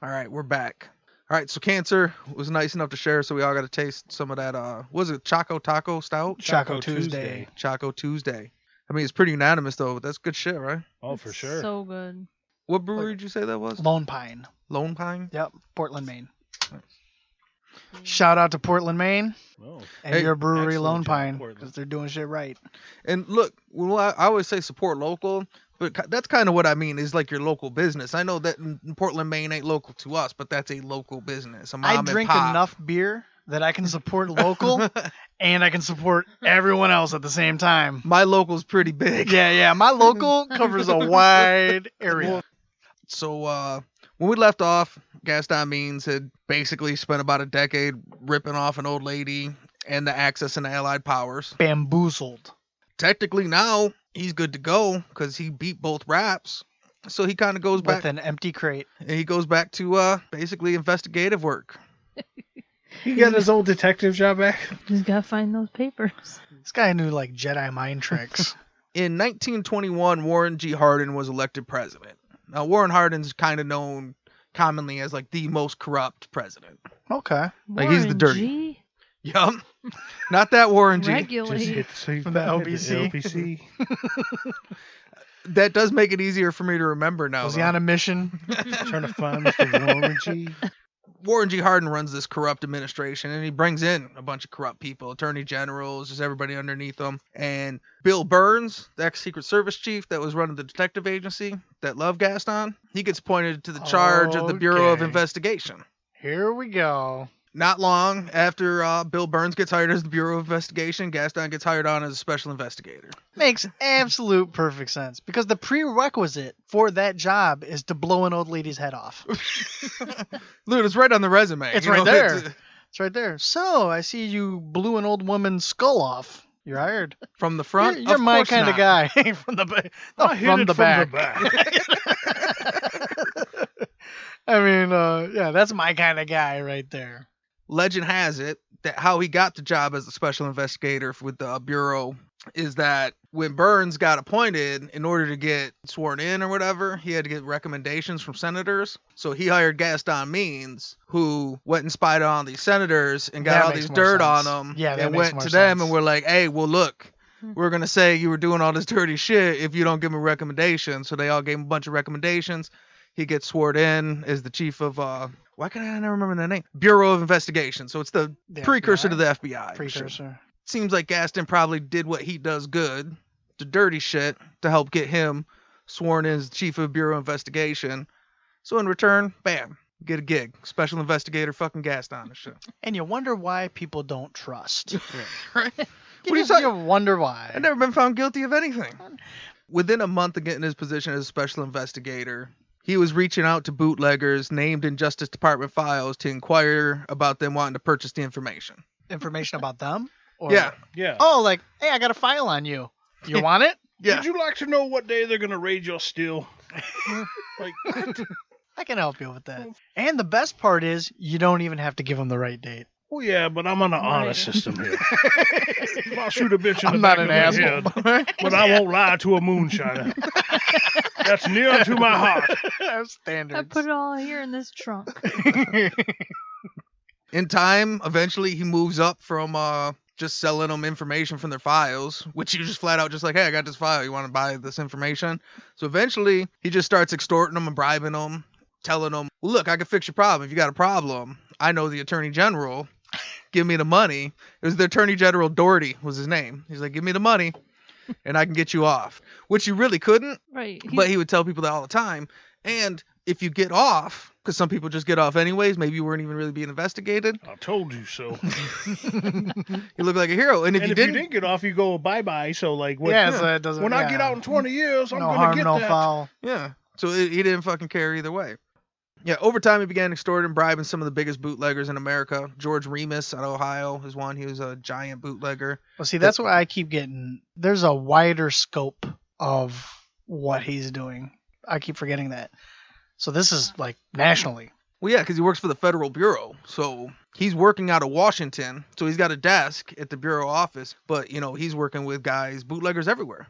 Speaker 1: All right, we're back. All right, so Cancer was nice enough to share, so we all got to taste some of that. What was it Choco Taco Stout?
Speaker 3: Choco Tuesday.
Speaker 1: Choco Tuesday. I mean, it's pretty unanimous though, but that's good shit, right?
Speaker 2: Oh, for sure.
Speaker 4: So good.
Speaker 1: What brewery did you say that was?
Speaker 3: Lone Pine.
Speaker 1: Lone Pine?
Speaker 3: Yep, Portland, Maine. Shout out to Portland, Maine,
Speaker 2: Oh,
Speaker 3: and
Speaker 1: Hey,
Speaker 3: your brewery,
Speaker 2: excellent
Speaker 3: Lone
Speaker 2: job,
Speaker 3: Pine,
Speaker 2: Portland.
Speaker 3: because they're doing shit right.
Speaker 1: And look, well, I always say support local, but that's kind of what I mean is like your local business. I know that in Portland, Maine ain't local to us, but that's a local business. A mom
Speaker 3: I
Speaker 1: and
Speaker 3: drink
Speaker 1: pop.
Speaker 3: enough beer that I can support local, and I can support everyone else at the same time.
Speaker 1: My local's pretty big.
Speaker 3: Yeah, my local covers a wide area.
Speaker 1: So when we left off, Gaston Means had basically spent about a decade ripping off an old lady and the Axis and the Allied powers.
Speaker 3: Bamboozled.
Speaker 1: Technically now he's good to go because he beat both raps. So he kind of goes back.
Speaker 3: With an empty crate.
Speaker 1: He goes back to basically investigative work.
Speaker 2: He got his old detective job back.
Speaker 4: Just gotta find those papers.
Speaker 3: This guy knew like Jedi mind tricks.
Speaker 1: In 1921, Warren G. Harding was elected president. Now Warren Harding's kind of known commonly as like the most corrupt president.
Speaker 3: Okay.
Speaker 1: Like, he's the
Speaker 4: Warren
Speaker 1: dirty-
Speaker 4: G.
Speaker 1: Yup. Not that Warren G.
Speaker 4: Regulate.
Speaker 3: From the LBC.
Speaker 1: That does make it easier for me to remember now.
Speaker 3: Was he
Speaker 1: though.
Speaker 3: on a mission?
Speaker 2: Trying to find Mr. Warren G.
Speaker 1: Warren G. Harding runs this corrupt administration, and he brings in a bunch of corrupt people, attorney generals, just everybody underneath them. And Bill Burns, the ex-Secret Service chief that was running the detective agency that loved Gaston, he gets appointed to the charge of the Bureau of
Speaker 3: Okay.
Speaker 1: Investigation.
Speaker 3: Here we go.
Speaker 1: Not long after Bill Burns gets hired as the Bureau of Investigation, Gaston gets hired on as a special investigator.
Speaker 3: Makes absolute perfect sense because the prerequisite for that job is to blow an old lady's head off.
Speaker 1: Dude, it's right on the resume.
Speaker 3: It's
Speaker 1: you
Speaker 3: right
Speaker 1: know,
Speaker 3: there.
Speaker 1: it's,
Speaker 3: It's right there. So I see you blew an old woman's skull off. You're hired.
Speaker 1: from the front.
Speaker 3: You're
Speaker 1: of
Speaker 3: my
Speaker 1: course
Speaker 3: kind of
Speaker 1: not.
Speaker 3: guy. From the back. No,
Speaker 2: I hit
Speaker 3: from
Speaker 2: it
Speaker 3: the
Speaker 2: from
Speaker 3: back.
Speaker 2: the back.
Speaker 3: I mean, yeah, that's my kind of guy right there.
Speaker 1: Legend has it that how he got the job as a special investigator with the Bureau is that when Burns got appointed, in order to get sworn in or whatever, he had to get recommendations from senators. So he hired Gaston Means, who went and spied on all these senators and got
Speaker 3: That
Speaker 1: all
Speaker 3: makes
Speaker 1: these
Speaker 3: more
Speaker 1: dirt
Speaker 3: sense.
Speaker 1: on them.
Speaker 3: Yeah, that
Speaker 1: and
Speaker 3: makes
Speaker 1: went
Speaker 3: more
Speaker 1: to them
Speaker 3: sense.
Speaker 1: and were like, hey, well, look, we're going to say you were doing all this dirty shit if you don't give him a recommendation. So they all gave him a bunch of recommendations. He gets sworn in as the chief of, why can I never remember the name? Bureau of Investigation. So it's the precursor
Speaker 3: FBI?
Speaker 1: to the FBI.
Speaker 3: Precursor.
Speaker 1: Seems like Gaston probably did what he does good, the dirty shit, to help get him sworn in as chief of Bureau of Investigation. So in return, bam, get a gig. Special investigator fucking Gaston and shit.
Speaker 3: And you wonder why people don't trust.
Speaker 1: Right?
Speaker 3: You
Speaker 1: What are you
Speaker 3: just
Speaker 1: talking?
Speaker 3: you wonder why.
Speaker 1: I've never been found guilty of anything. Within a month of getting his position as a special investigator, He was reaching out to bootleggers named in Justice Department files to inquire about them wanting to purchase the information.
Speaker 3: Information about them? Or,
Speaker 1: Yeah.
Speaker 2: Yeah.
Speaker 3: Oh, like, hey, I got a file on you. You want it?
Speaker 1: Yeah.
Speaker 2: Would you like to know what day they're gonna raid your still? Like, what?
Speaker 3: I can help you with that. And the best part is, you don't even have to give them the right date.
Speaker 2: Well, yeah, but I'm on an honor system here. I'll shoot a bitch in the
Speaker 3: I'm
Speaker 2: back
Speaker 3: not
Speaker 2: of
Speaker 3: an
Speaker 2: my
Speaker 3: asshole.
Speaker 2: head, but I won't lie to a moonshiner. That's near to my heart.
Speaker 3: Standards.
Speaker 4: I put it all here in this trunk.
Speaker 1: In time, eventually he moves up from just selling them information from their files, which you just flat out just like, hey, I got this file. You want to buy this information? So eventually he just starts extorting them and bribing them, telling them, well, look, I can fix your problem. If you got a problem, I know the Attorney General. Give me the money. It was the Attorney General Doherty was his name. He's like, give me the money and I can get you off, which you really couldn't.
Speaker 4: Right.
Speaker 1: But he would tell people that all the time. And if you get off, because some people just get off anyways, maybe you weren't even really being investigated.
Speaker 2: I told you so.
Speaker 1: You look like a hero. And if you
Speaker 2: you
Speaker 1: didn't,
Speaker 2: didn't get off, you go bye-bye. So, like, what,
Speaker 3: Yeah, so it doesn't.
Speaker 2: when I get out in 20 years, I'm
Speaker 3: no
Speaker 2: going to
Speaker 3: harm,
Speaker 2: get
Speaker 3: no
Speaker 2: that.
Speaker 3: foul.
Speaker 1: yeah. So he didn't fucking care either way. Yeah, over time he began extorting and bribing some of the biggest bootleggers in America. George Remus out of Ohio is one. He was a giant bootlegger.
Speaker 3: Well, see, that's why I keep getting. There's a wider scope of what he's doing. I keep forgetting that. So this is like nationally.
Speaker 1: Well, yeah, because he works for the Federal Bureau. So he's working out of Washington. So he's got a desk at the Bureau office. But, you know, he's working with guys, bootleggers everywhere.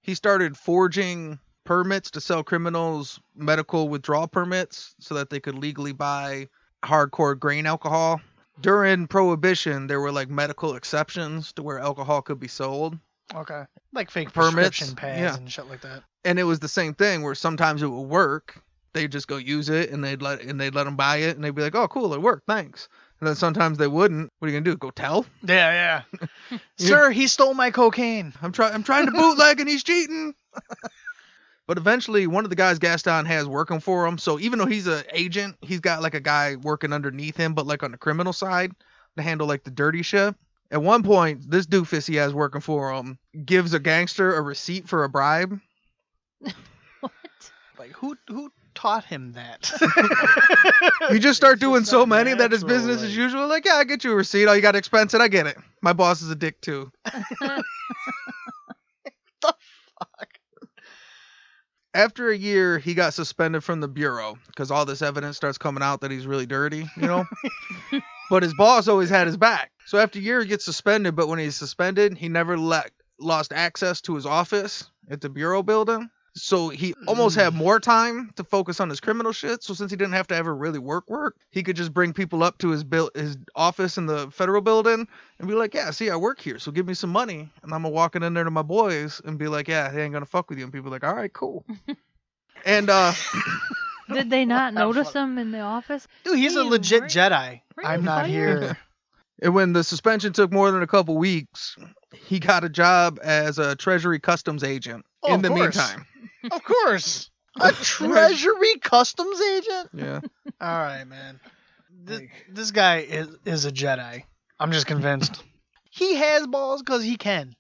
Speaker 1: He started forging permits to sell criminals medical withdrawal permits so that they could legally buy hardcore grain alcohol. During Prohibition, there were like medical exceptions to where alcohol could be sold.
Speaker 3: Okay. Like fake
Speaker 1: Permits,
Speaker 3: prescription pads
Speaker 1: yeah.
Speaker 3: and shit like that.
Speaker 1: And it was the same thing where sometimes it would work. They'd just go use it and they'd let them buy it and they'd be like, oh, cool, it worked, thanks. And then sometimes they wouldn't. What are you gonna do? Go tell?
Speaker 3: Yeah. Sir, he stole my cocaine.
Speaker 1: I'm trying to bootleg and he's cheating. But eventually, one of the guys Gaston has working for him, so even though he's an agent, he's got like a guy working underneath him, but like on the criminal side to handle like the dirty shit. At one point, this doofus he has working for him gives a gangster a receipt for a bribe.
Speaker 4: What?
Speaker 3: Like who taught him that?
Speaker 1: You just start doing so
Speaker 3: not
Speaker 1: many that his
Speaker 3: natural,
Speaker 1: business
Speaker 3: like-
Speaker 1: as usual. Like, yeah, I get you a receipt. Oh, you got to expense it. I get it. My boss is a dick too. After a year, he got suspended from the bureau because all this evidence starts coming out that he's really dirty, you know? But his boss always had his back. So after a year, he gets suspended, but when he's suspended, he never lost access to his office at the bureau building. So he almost had more time to focus on his criminal shit. So since he didn't have to ever really work, he could just bring people up to his office in the federal building and be like, yeah, see, I work here, so give me some money. And I'm going to walk in there to my boys and be like, yeah, they ain't going to fuck with you. And people are like, all right, cool. And
Speaker 4: Did they not notice him in the office?
Speaker 3: Dude, he's a
Speaker 4: Hey,
Speaker 3: legit
Speaker 4: right-
Speaker 3: Jedi.
Speaker 4: right
Speaker 3: I'm not
Speaker 4: fire.
Speaker 3: here.
Speaker 1: And when the suspension took more than a couple weeks, he got a job as a Treasury Customs agent
Speaker 3: Oh,
Speaker 1: in
Speaker 3: of
Speaker 1: the
Speaker 3: course.
Speaker 1: meantime.
Speaker 3: Of course. A Treasury Customs agent?
Speaker 1: Yeah.
Speaker 3: All right, man. This guy is a Jedi. I'm just convinced. He has balls because he can.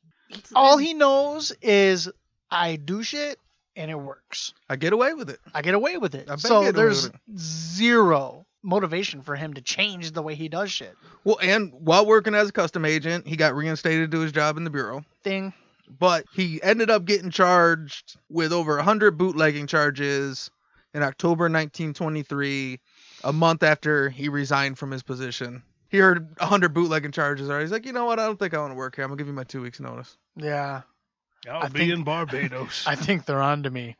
Speaker 3: All he knows is I do shit and it works.
Speaker 1: I get away with it.
Speaker 3: I get away with it.
Speaker 1: I bet
Speaker 3: So
Speaker 1: you get away
Speaker 3: there's
Speaker 1: with
Speaker 3: zero motivation for him to change the way he does shit.
Speaker 1: Well, and while working as a custom agent, he got reinstated to his job in the bureau.
Speaker 3: Thing.
Speaker 1: But he ended up getting charged with over 100 bootlegging charges in October 1923, a month after he resigned from his position. He heard 100 bootlegging charges. He's like, you know what? I don't think I want to work here. I'm going to give you my 2 weeks notice.
Speaker 3: Yeah.
Speaker 2: I'll be in Barbados.
Speaker 3: I think they're on to me.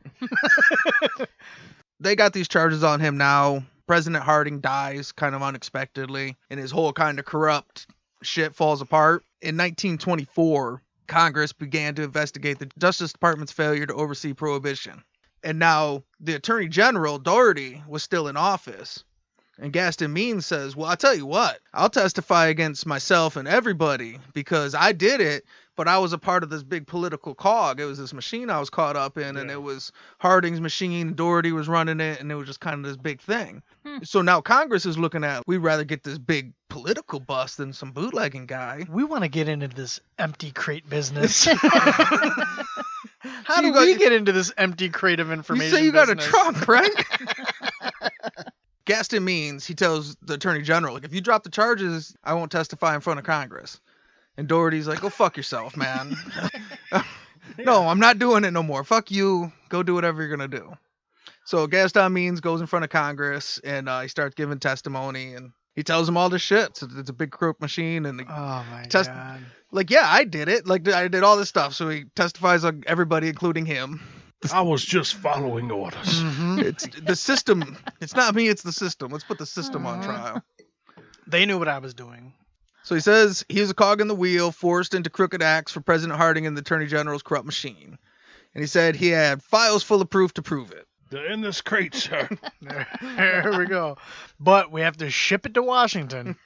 Speaker 1: They got these charges on him now. President Harding dies kind of unexpectedly, and his whole kind of corrupt shit falls apart. In 1924, Congress began to investigate the Justice Department's failure to oversee Prohibition. And now the Attorney General, Doherty, was still in office. And Gaston Means says, well, I'll tell you what, I'll testify against myself and everybody because I did it, but I was a part of this big political cog. It was this machine I was caught up in, and it was Harding's machine, Doherty was running it, and it was just kind of this big thing. So now Congress is looking at, we'd rather get this big political bust than some bootlegging guy.
Speaker 3: We want to get into this empty crate business. How
Speaker 1: So
Speaker 3: do
Speaker 1: you got-
Speaker 3: we get into this empty crate of
Speaker 1: You
Speaker 3: information?
Speaker 1: say you got a
Speaker 3: business?
Speaker 1: trunk, right? Gaston Means, he tells the attorney general, like, if you drop the charges, I won't testify in front of Congress. And Doherty's like, go fuck yourself, man. No, I'm not doing it no more. Fuck you. Go do whatever you're going to do. So Gaston Means goes in front of Congress and he starts giving testimony and he tells them all this shit. So it's a big crook machine and
Speaker 3: Oh my
Speaker 1: Test-
Speaker 3: god.
Speaker 1: like, yeah, I did it. Like, I did all this stuff. So he testifies on everybody, including him.
Speaker 2: I was just following orders.
Speaker 3: Mhm.
Speaker 1: It's the system. It's not me, it's the system. Let's put the system on trial.
Speaker 3: They knew what I was doing.
Speaker 1: So he says he was a cog in the wheel, forced into crooked acts for President Harding and the Attorney General's corrupt machine. And he said he had files full of proof to prove it.
Speaker 2: They're in this crate, sir.
Speaker 3: There we go. But we have to ship it to Washington.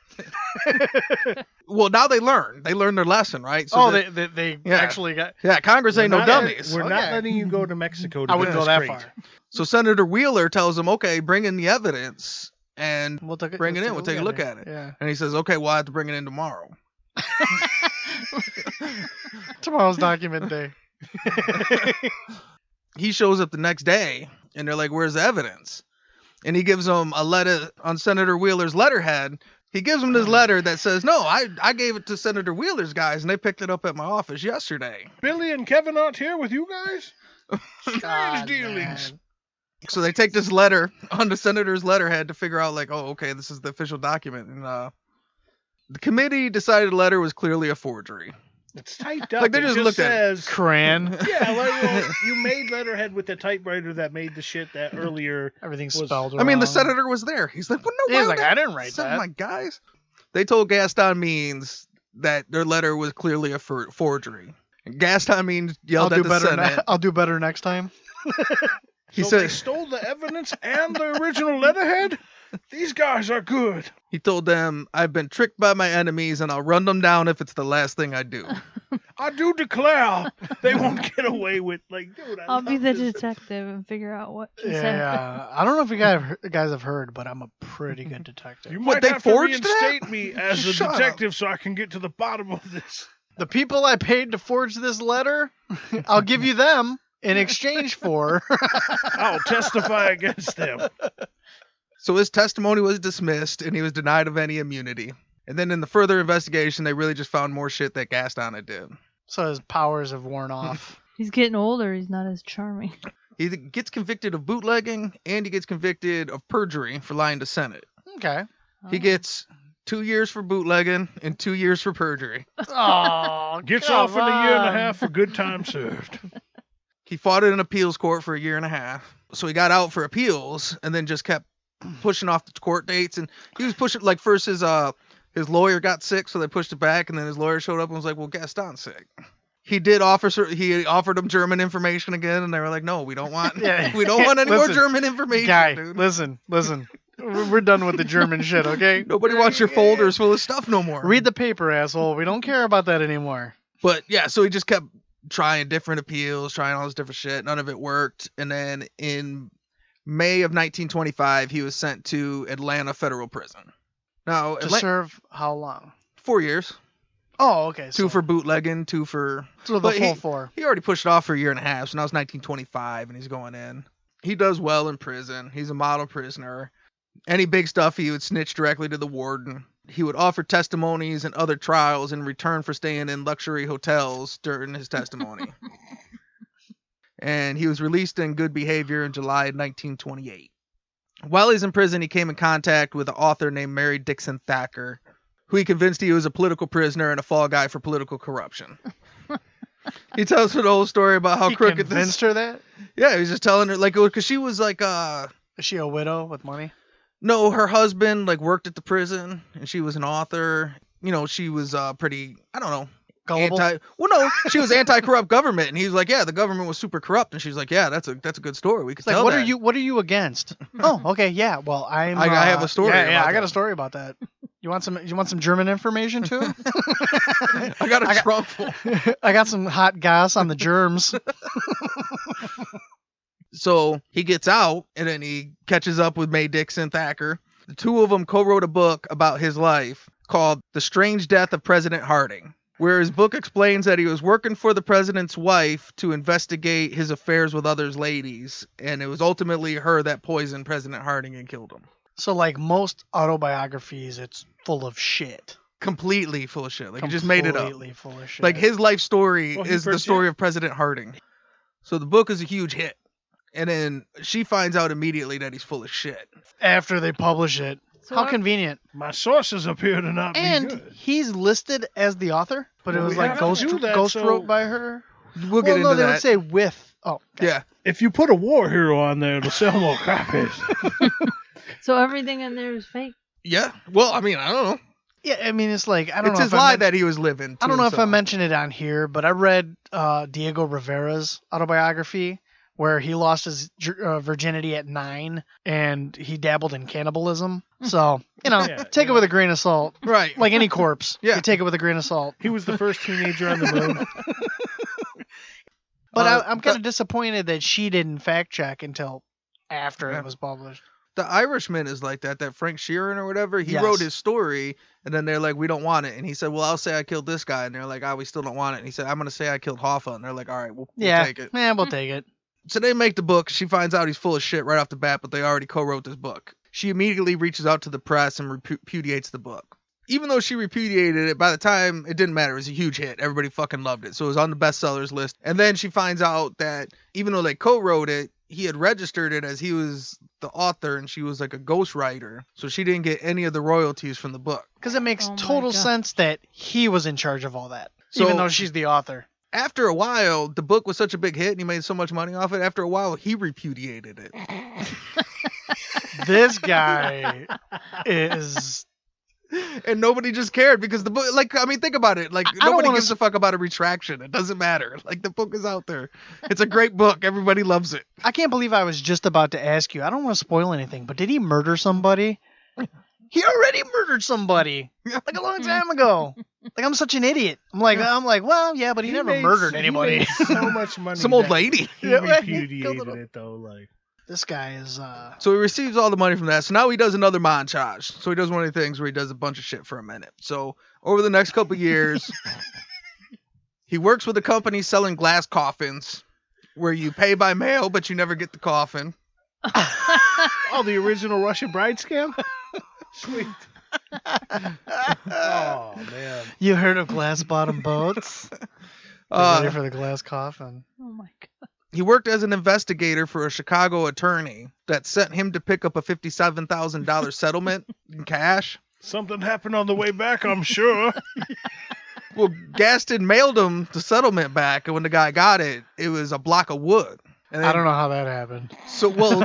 Speaker 1: Well, now they learn. They learned their lesson, right? So
Speaker 3: They
Speaker 1: Yeah.
Speaker 3: actually got.
Speaker 1: yeah, Congress ain't no
Speaker 2: Not-
Speaker 1: dummies.
Speaker 2: We're not
Speaker 3: Okay.
Speaker 2: letting you go to Mexico to
Speaker 3: I
Speaker 2: get
Speaker 3: wouldn't go
Speaker 2: this
Speaker 3: that
Speaker 2: crate.
Speaker 3: far.
Speaker 1: So Senator Wheeler tells him, okay, bring in the evidence and
Speaker 3: We'll take it.
Speaker 1: bring it
Speaker 3: let's
Speaker 1: in. We'll take a look at it.
Speaker 3: Yeah.
Speaker 1: And he says, okay, well, I have to bring it in tomorrow.
Speaker 3: Tomorrow's document day.
Speaker 1: He shows up the next day and they're like, where's the evidence? And he gives them a letter on Senator Wheeler's letterhead. He gives them this letter that says, no, I gave it to Senator Wheeler's guys and they picked it up at my office yesterday.
Speaker 2: Billy and Kevin aren't here with you guys? Strange
Speaker 3: God,
Speaker 2: dealings.
Speaker 3: man.
Speaker 1: So they take this letter on the senator's letterhead to figure out, like, oh, okay, this is the official document. And the committee decided the letter was clearly a forgery.
Speaker 2: It's typed up.
Speaker 1: Like, they
Speaker 2: It
Speaker 1: just looked at it.
Speaker 2: says,
Speaker 3: Cran.
Speaker 2: Yeah, like, you made letterhead with the typewriter that made the shit that earlier.
Speaker 3: Everything's
Speaker 2: Was-
Speaker 3: spelled wrong.
Speaker 1: I mean, the senator was there. He's like, well, no,
Speaker 3: He's
Speaker 1: why
Speaker 3: like,
Speaker 1: would
Speaker 3: I didn't write
Speaker 1: Some of
Speaker 3: that.
Speaker 1: my guys. They told Gaston Means that their letter was clearly a forgery. And Gaston Means
Speaker 3: I'll
Speaker 1: yelled
Speaker 3: do
Speaker 1: at the
Speaker 3: better.
Speaker 1: Senate.
Speaker 3: I'll do better next time.
Speaker 1: He
Speaker 2: So they
Speaker 1: said
Speaker 2: stole the evidence and the original letterhead? These guys are good.
Speaker 1: he told them, I've been tricked by my enemies and I'll run them down if it's the last thing I do.
Speaker 2: I do declare they won't get away with, like, dude,
Speaker 4: I'll be
Speaker 2: love
Speaker 4: the
Speaker 2: this.
Speaker 4: detective and figure out what he said.
Speaker 3: Yeah. I don't know if you guys have heard, but I'm a pretty good detective.
Speaker 2: You
Speaker 1: What,
Speaker 2: might
Speaker 1: they
Speaker 2: have to
Speaker 1: forged that?
Speaker 2: reinstate me as a
Speaker 1: Shut up.
Speaker 2: detective so I can get to the bottom of this.
Speaker 3: The people I paid to forge this letter, I'll give you them in exchange for.
Speaker 2: I'll testify against them.
Speaker 1: So his testimony was dismissed and he was denied of any immunity. And then in the further investigation, they really just found more shit that Gaston had did.
Speaker 3: So his powers have worn off.
Speaker 4: He's getting older. He's not as charming.
Speaker 1: He gets convicted of bootlegging and he gets convicted of perjury for lying to Senate.
Speaker 3: Okay.
Speaker 1: He gets 2 years for bootlegging and 2 years for perjury.
Speaker 3: Oh,
Speaker 2: Gets
Speaker 3: come
Speaker 2: off in a year and a
Speaker 3: on.
Speaker 2: half for good time served.
Speaker 1: He fought in an appeals court for a year and a half. So he got out for appeals and then just kept pushing off the court dates. And he was pushing, like, first his lawyer got sick, so they pushed it back. And then his lawyer showed up and was like, well, Gaston's sick. He offered them German information again. And they were like, no, we don't want,
Speaker 3: Yeah.
Speaker 1: we don't want any more
Speaker 3: Listen,
Speaker 1: German information,
Speaker 3: Guy,
Speaker 1: dude.
Speaker 3: listen. We're done with the German shit, okay?
Speaker 1: Nobody wants your folders full of stuff no more.
Speaker 3: Read the paper, asshole. We don't care about that anymore.
Speaker 1: But yeah, so he just kept trying different appeals, trying all this different shit. None of it worked. And then in May of 1925, he was sent to Atlanta Federal Prison. Now,
Speaker 3: To serve how long?
Speaker 1: 4 years.
Speaker 3: Oh, okay.
Speaker 1: Two for bootlegging, two for...
Speaker 3: So the
Speaker 1: but
Speaker 3: full 4.
Speaker 1: He already pushed it off for a year and a half, so now it's 1925, and he's going in. He does well in prison. He's a model prisoner. Any big stuff, he would snitch directly to the warden. He would offer testimonies and other trials in return for staying in luxury hotels during his testimony. And he was released in good behavior in July 1928. While he's in prison, he came in contact with an author named Mary Dixon Thacker, who he convinced he was a political prisoner and a fall guy for political corruption. He tells her the whole story about how
Speaker 3: He
Speaker 1: crooked this...
Speaker 3: convinced her that?
Speaker 1: Yeah, he was just telling her, like, because she was like,
Speaker 3: Is she a widow with money?
Speaker 1: no, her husband, like, worked at the prison, and she was an author. You know, she was pretty, I don't know,
Speaker 3: Gullible?
Speaker 1: she was anti-corrupt government, and he was like, yeah, the government was super corrupt, and she's like, yeah, that's a good story. We could
Speaker 3: It's like,
Speaker 1: tell
Speaker 3: what
Speaker 1: that.
Speaker 3: are you against? Oh, okay, yeah. Well, I
Speaker 1: have a story
Speaker 3: Yeah,
Speaker 1: about
Speaker 3: I got
Speaker 1: that.
Speaker 3: a story about that. You want some German information too?
Speaker 1: I got a trunk full.
Speaker 3: I got some hot gas on the germs.
Speaker 1: So he gets out, and then he catches up with May Dixon Thacker. The two of them co-wrote a book about his life called The Strange Death of President Harding, where his book explains that he was working for the president's wife to investigate his affairs with other ladies, and it was ultimately her that poisoned President Harding and killed him.
Speaker 3: So, like most autobiographies, it's full of shit.
Speaker 1: Completely full of shit. Like, he just made it up.
Speaker 3: Completely full of shit.
Speaker 1: Like, his life story
Speaker 2: Well,
Speaker 1: is the story of President Harding. So the book is a huge hit. And then she finds out immediately that he's full of shit.
Speaker 3: After they publish it.
Speaker 4: So
Speaker 3: How
Speaker 4: our-
Speaker 3: convenient.
Speaker 2: My sources appear to not be
Speaker 3: And
Speaker 2: good.
Speaker 3: he's listed as the author, but
Speaker 2: Well,
Speaker 3: it was
Speaker 2: we
Speaker 3: like
Speaker 2: have to
Speaker 3: ghost
Speaker 2: do that,
Speaker 3: ghost
Speaker 2: so-
Speaker 3: wrote by her.
Speaker 1: We'll get into
Speaker 3: no, they
Speaker 1: that.
Speaker 3: would say with. Oh, okay.
Speaker 1: Yeah.
Speaker 2: If you put a war hero on there, it'll sell more copies.
Speaker 4: So everything in there is fake.
Speaker 1: Yeah. Well, I mean, I don't know.
Speaker 3: Yeah, I mean, it's like, I don't
Speaker 1: It's
Speaker 3: know
Speaker 1: his
Speaker 3: if I
Speaker 1: lie
Speaker 3: men-
Speaker 1: that he was living.
Speaker 3: I don't know if I
Speaker 1: himself.
Speaker 3: mentioned it on here, but I read Diego Rivera's autobiography where he lost his virginity at 9 and he dabbled in cannibalism. So,
Speaker 2: Yeah,
Speaker 3: take it with a grain of salt.
Speaker 1: Right.
Speaker 3: Like any corpse.
Speaker 1: Yeah.
Speaker 3: You take it with a grain of salt.
Speaker 2: He was the first teenager on the moon.
Speaker 3: But I'm kind of disappointed that she didn't fact check until after
Speaker 1: Yeah.
Speaker 3: it was published.
Speaker 1: The Irishman is like that. That Frank Sheeran or whatever. He
Speaker 3: Yes.
Speaker 1: wrote his story, and then they're like, "We don't want it." And he said, "Well, I'll say I killed this guy." And they're like, "Ah, we still don't want it." And he said, "I'm gonna say I killed Hoffa." And they're like, "All right, we'll take it."
Speaker 3: Yeah, we'll take it.
Speaker 1: So they make the book. She finds out he's full of shit right off the bat, but they already co-wrote this book. She immediately reaches out to the press and repudiates the book. Even though she repudiated it, by the time it didn't matter. It was a huge hit. Everybody fucking loved it. So it was on the bestsellers list. And then she finds out that even though they co-wrote it, he had registered it as he was the author and she was like a ghostwriter. So she didn't get any of the royalties from the book.
Speaker 3: Because it makes
Speaker 4: Oh my
Speaker 3: total
Speaker 4: God.
Speaker 3: sense that he was in charge of all that.
Speaker 1: So-
Speaker 3: even though she's the author.
Speaker 1: After a while, the book was such a big hit and he made so much money off it. After a while, he repudiated it.
Speaker 3: This guy is...
Speaker 1: And nobody just cared because the book, like, I mean, think about it. Like,
Speaker 3: I don't
Speaker 1: nobody
Speaker 3: wanna
Speaker 1: gives a fuck about a retraction. It doesn't matter. Like, the book is out there. It's a great book. Everybody loves it.
Speaker 3: I can't believe I was just about to ask you. I don't want to spoil anything, but did he murder somebody? He already murdered somebody like a long time ago. Like, I'm such an idiot. I'm like, well, yeah, but he never murdered anybody.
Speaker 2: He made so much money.
Speaker 1: Some old
Speaker 2: that
Speaker 1: lady.
Speaker 2: He
Speaker 3: Yeah, right. He
Speaker 2: repudiated
Speaker 3: killed him.
Speaker 2: it though. Like,
Speaker 3: This guy is
Speaker 1: So he receives all the money from that. So now he does another montage. So he does one of the things where he does a bunch of shit for a minute. So over the next couple years, he works with a company selling glass coffins where you pay by mail, but you never get the coffin.
Speaker 2: oh, the original Russian bride scam. Sweet. Oh man.
Speaker 3: You heard of glass bottom boats? Get ready for the glass coffin.
Speaker 4: Oh my god.
Speaker 1: He worked as an investigator for a Chicago attorney that sent him to pick up a $57,000 settlement in cash.
Speaker 2: Something happened on the way back, I'm sure.
Speaker 1: Well, Gaston mailed him the settlement back, and when the guy got it, it was a block of wood. And
Speaker 3: I don't know how that happened.
Speaker 1: So, well,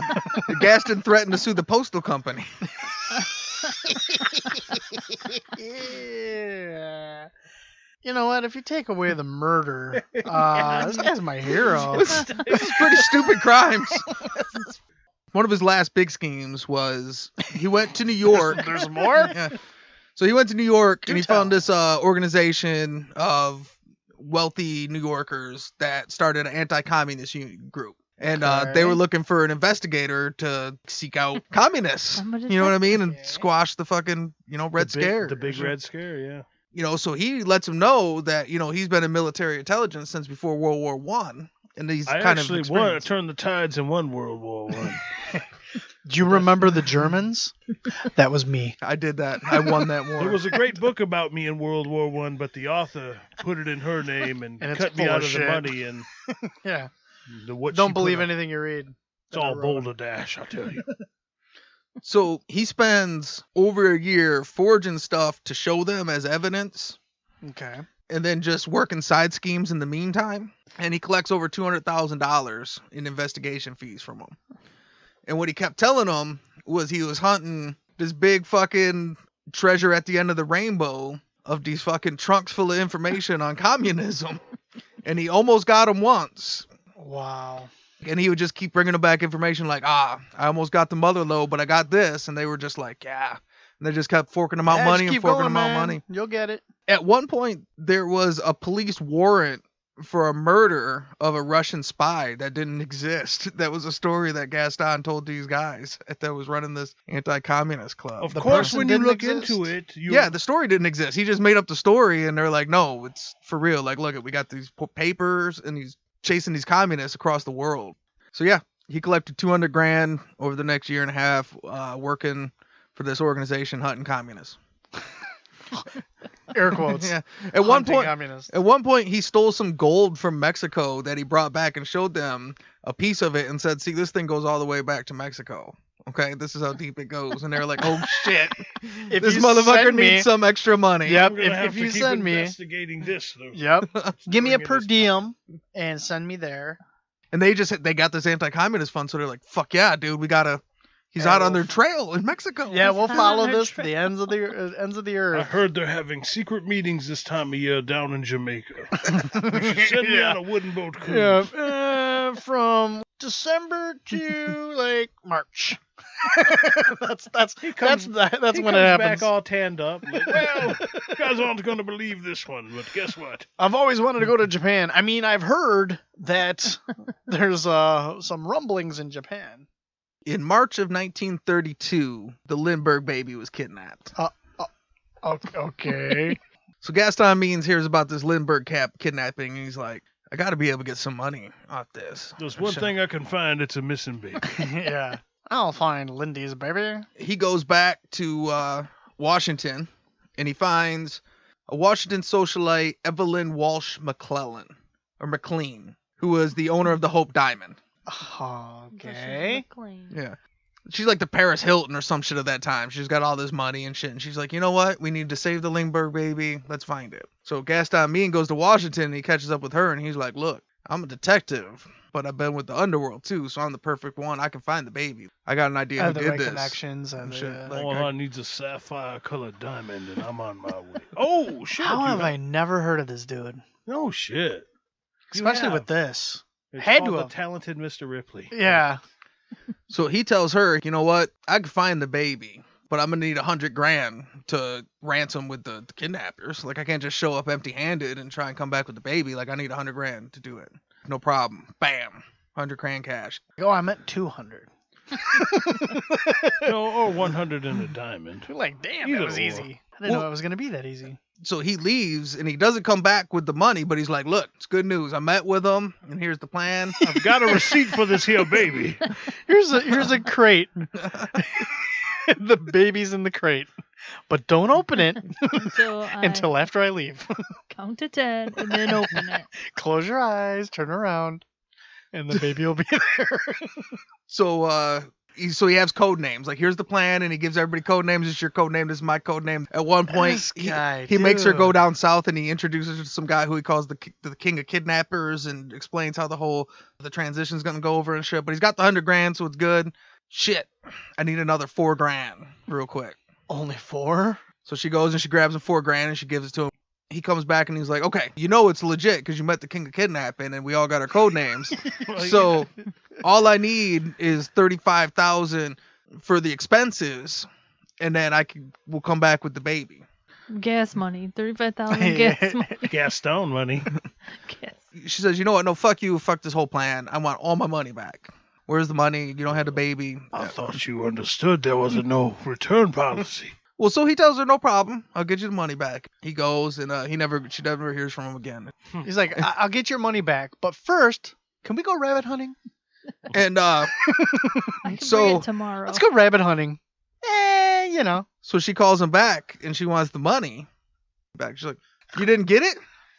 Speaker 1: Gaston threatened to sue the postal company.
Speaker 3: Yeah. You know what? If you take away the murder, this guy's my hero.
Speaker 1: This is pretty stupid crimes. One of his last big schemes was he went to New York.
Speaker 3: There's more?
Speaker 1: Yeah. So he went to New York
Speaker 3: Do
Speaker 1: and he
Speaker 3: tell.
Speaker 1: found this organization of wealthy New Yorkers that started an anti-communist group. And they were
Speaker 3: Okay.
Speaker 1: looking for an investigator to seek out communists.
Speaker 4: Somebody
Speaker 1: You know what I
Speaker 4: said-
Speaker 1: mean? And squash the fucking, Red Scare.
Speaker 2: The big Red Scare, yeah.
Speaker 1: So he lets him know that, he's been in military intelligence since before World War One. And he's
Speaker 2: I
Speaker 1: kind of
Speaker 2: actually
Speaker 1: experienced.
Speaker 2: turned the tides in one World War One.
Speaker 3: Do you remember the Germans? That was me.
Speaker 1: I did that. I won that war.
Speaker 2: There was a great book about me in World War One, but the author put it in her name and
Speaker 3: And it's
Speaker 2: cut me
Speaker 3: full
Speaker 2: out
Speaker 3: of
Speaker 2: of the
Speaker 3: shit.
Speaker 2: money and
Speaker 3: Yeah.
Speaker 2: what
Speaker 3: Don't
Speaker 2: she
Speaker 3: believe
Speaker 2: put on-
Speaker 3: anything you read.
Speaker 2: It's all Boulder Dash, I tell you.
Speaker 1: So he spends over a year forging stuff to show them as evidence
Speaker 3: Okay.
Speaker 1: and then just working side schemes in the meantime. And he collects over $200,000 in investigation fees from them. And what he kept telling them was he was hunting this big fucking treasure at the end of the rainbow of these fucking trunks full of information on communism. And he almost got him once.
Speaker 3: Wow.
Speaker 1: And he would just keep bringing them back information like, I almost got the mother load, but I got this. And they were just like, yeah. And they just kept forking them out
Speaker 3: Yeah,
Speaker 1: money
Speaker 3: just
Speaker 1: and
Speaker 3: keep
Speaker 1: forking
Speaker 3: going,
Speaker 1: them out
Speaker 3: man.
Speaker 1: money.
Speaker 3: You'll get it.
Speaker 1: At one point, there was a police warrant for a murder of a Russian spy that didn't exist. That was a story that Gaston told these guys that was running this anti-communist club.
Speaker 2: Of
Speaker 3: The
Speaker 2: course,
Speaker 3: person
Speaker 2: when you
Speaker 3: didn't
Speaker 2: look
Speaker 3: exist?
Speaker 2: into it,
Speaker 1: Yeah, the story didn't exist. He just made up the story, and they're like, no, it's for real. Like, look, we got these papers, and he's chasing these communists across the world. So yeah, he collected 200 grand over the next year and a half, working for this organization hunting communists.
Speaker 3: Air quotes.
Speaker 1: Yeah.
Speaker 3: Hunting communists.
Speaker 1: At one point, he stole some gold from Mexico that he brought back and showed them a piece of it and said, "See, this thing goes all the way back to Mexico. Okay, this is how deep it goes." And they're like, "Oh shit,
Speaker 3: If
Speaker 1: this
Speaker 3: you
Speaker 1: motherfucker
Speaker 3: send me-
Speaker 1: needs some extra money."
Speaker 3: Yep.
Speaker 2: I'm gonna have
Speaker 3: If
Speaker 2: to
Speaker 3: you
Speaker 2: keep
Speaker 3: send me,
Speaker 2: investigating this. Though.
Speaker 3: yep. Give me a
Speaker 2: Bringing
Speaker 3: per
Speaker 2: this
Speaker 3: diem and send me there.
Speaker 1: And they got this anti-communist fund, so they're like, "Fuck yeah, dude, he's
Speaker 3: Yeah,
Speaker 1: out on
Speaker 3: we'll-
Speaker 1: their trail in Mexico."
Speaker 3: Yeah, we'll
Speaker 4: It's
Speaker 3: follow
Speaker 4: on our
Speaker 3: this to the ends of the
Speaker 2: I
Speaker 3: earth.
Speaker 2: heard they're having secret meetings this time of year down in Jamaica. You should send me on a wooden boat cruise.
Speaker 3: Yeah, from December to like March. that's
Speaker 2: He comes-
Speaker 3: when it
Speaker 2: He comes
Speaker 3: happens.
Speaker 2: back all tanned up. Like, well, you guys aren't going to believe this one, but guess what?
Speaker 3: I've always wanted to go to Japan. I mean, I've heard that there's some rumblings in Japan.
Speaker 1: In March of 1932, the Lindbergh baby was kidnapped.
Speaker 3: Okay.
Speaker 1: So Gaston Means hears about this Lindbergh kidnapping, and he's like, "I got to be able to get some money off this."
Speaker 2: There's one thing I can find, it's a missing baby.
Speaker 3: Yeah. I'll find Lindy's baby.
Speaker 1: He goes back to Washington, and he finds a Washington socialite, Evelyn Walsh McLean, who was the owner of the Hope Diamond.
Speaker 3: Okay.
Speaker 1: Yeah. She's like the Paris Hilton or some shit at that time. She's got all this money and shit. And she's like, you know what? We need to save the Lindbergh baby. Let's find it. So Gaston Means goes to Washington and he catches up with her and he's like, look, I'm a detective, but I've been with the underworld too. So I'm the perfect one. I can find the baby. I got an idea
Speaker 3: I
Speaker 1: who
Speaker 3: have the
Speaker 1: did
Speaker 3: right
Speaker 1: this.
Speaker 3: connections and
Speaker 1: Shit,
Speaker 3: the,
Speaker 1: like,
Speaker 2: All I need's a sapphire-colored diamond, and I'm on my way. Oh, shit.
Speaker 3: How
Speaker 2: you
Speaker 3: have
Speaker 2: got-
Speaker 3: I never heard of this dude?
Speaker 2: No shit. You
Speaker 3: Especially
Speaker 2: have.
Speaker 3: with this.
Speaker 2: It's
Speaker 3: Had
Speaker 2: called
Speaker 3: to
Speaker 2: the
Speaker 3: have.
Speaker 2: talented Mr. Ripley.
Speaker 3: Yeah.
Speaker 1: So he tells her, you know what? I can find the baby, but I'm going to need 100 grand to ransom with the kidnappers. Like, I can't just show up empty handed and try and come back with the baby. Like, I need 100 grand to do it. No problem. Bam. 100 grand cash.
Speaker 3: Oh, I meant 200.
Speaker 2: No, or 100 and a diamond.
Speaker 3: Like, damn,
Speaker 2: Either
Speaker 3: that was
Speaker 2: or.
Speaker 3: easy. I didn't know it was going to be that easy.
Speaker 1: So he leaves and he doesn't come back with the money, but he's like, look, it's good news. I met with him and here's the plan.
Speaker 2: I've got a receipt for this here baby.
Speaker 3: Here's a crate. The baby's in the crate. But don't open it until after I leave.
Speaker 4: Count to 10 and then open it.
Speaker 3: Close your eyes, turn around, and the baby will be there.
Speaker 1: So he has code names. Like, here's the plan, and he gives everybody code names. This is your code name. This is my code name. At one point,
Speaker 3: This guy,
Speaker 1: he makes her go
Speaker 3: dude.
Speaker 1: down south, and he introduces her to some guy who he calls the king of kidnappers, and explains how the transition's gonna go over and shit. But he's got the 100 grand, so it's good. Shit, I need another 4 grand real quick.
Speaker 3: Only 4?
Speaker 1: So she goes and she grabs him 4 grand and she gives it to him. He comes back and he's like, okay, you know it's legit because you met the king of kidnapping and we all got our code names. So all I need is 35,000 for the expenses, and then we'll come back with the baby.
Speaker 4: Gas money. 35,000 gas money.
Speaker 2: Gaston money.
Speaker 4: Gas.
Speaker 1: She says, you know what? No, fuck you. Fuck this whole plan. I want all my money back. Where's the money? You don't have the baby.
Speaker 2: I thought you understood there was a no return policy.
Speaker 1: Well, so he tells her, no problem. I'll get you the money back. He goes and she never hears from him again.
Speaker 3: He's like, I'll get your money back, but first, can we go rabbit hunting?
Speaker 1: And
Speaker 4: I can
Speaker 1: So-
Speaker 4: bring it tomorrow.
Speaker 3: Let's go rabbit hunting.
Speaker 1: so she calls him back and she wants the money back. She's like, you didn't get it?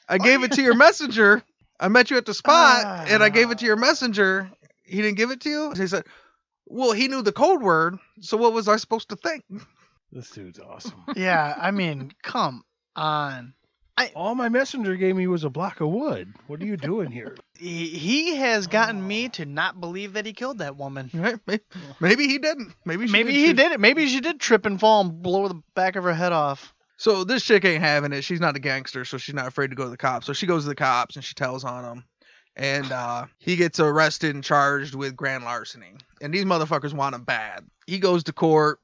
Speaker 1: I gave it to your messenger. I met you at the spot and I gave it to your messenger. He didn't give it to you? He said, well, he knew the code word. So what was I supposed to think?
Speaker 2: This dude's awesome.
Speaker 3: Yeah, I mean, come on.
Speaker 2: All my messenger gave me was a block of wood. What are you doing here?
Speaker 3: He has gotten me to not believe that he killed that woman.
Speaker 1: Right? Maybe he didn't. Maybe
Speaker 3: He did it. Maybe she did trip and fall and blow the back of her head off.
Speaker 1: So this chick ain't having it. She's not a gangster, so she's not afraid to go to the cops. So she goes to the cops and she tells on him. And he gets arrested and charged with grand larceny. And these motherfuckers want him bad. He goes to court.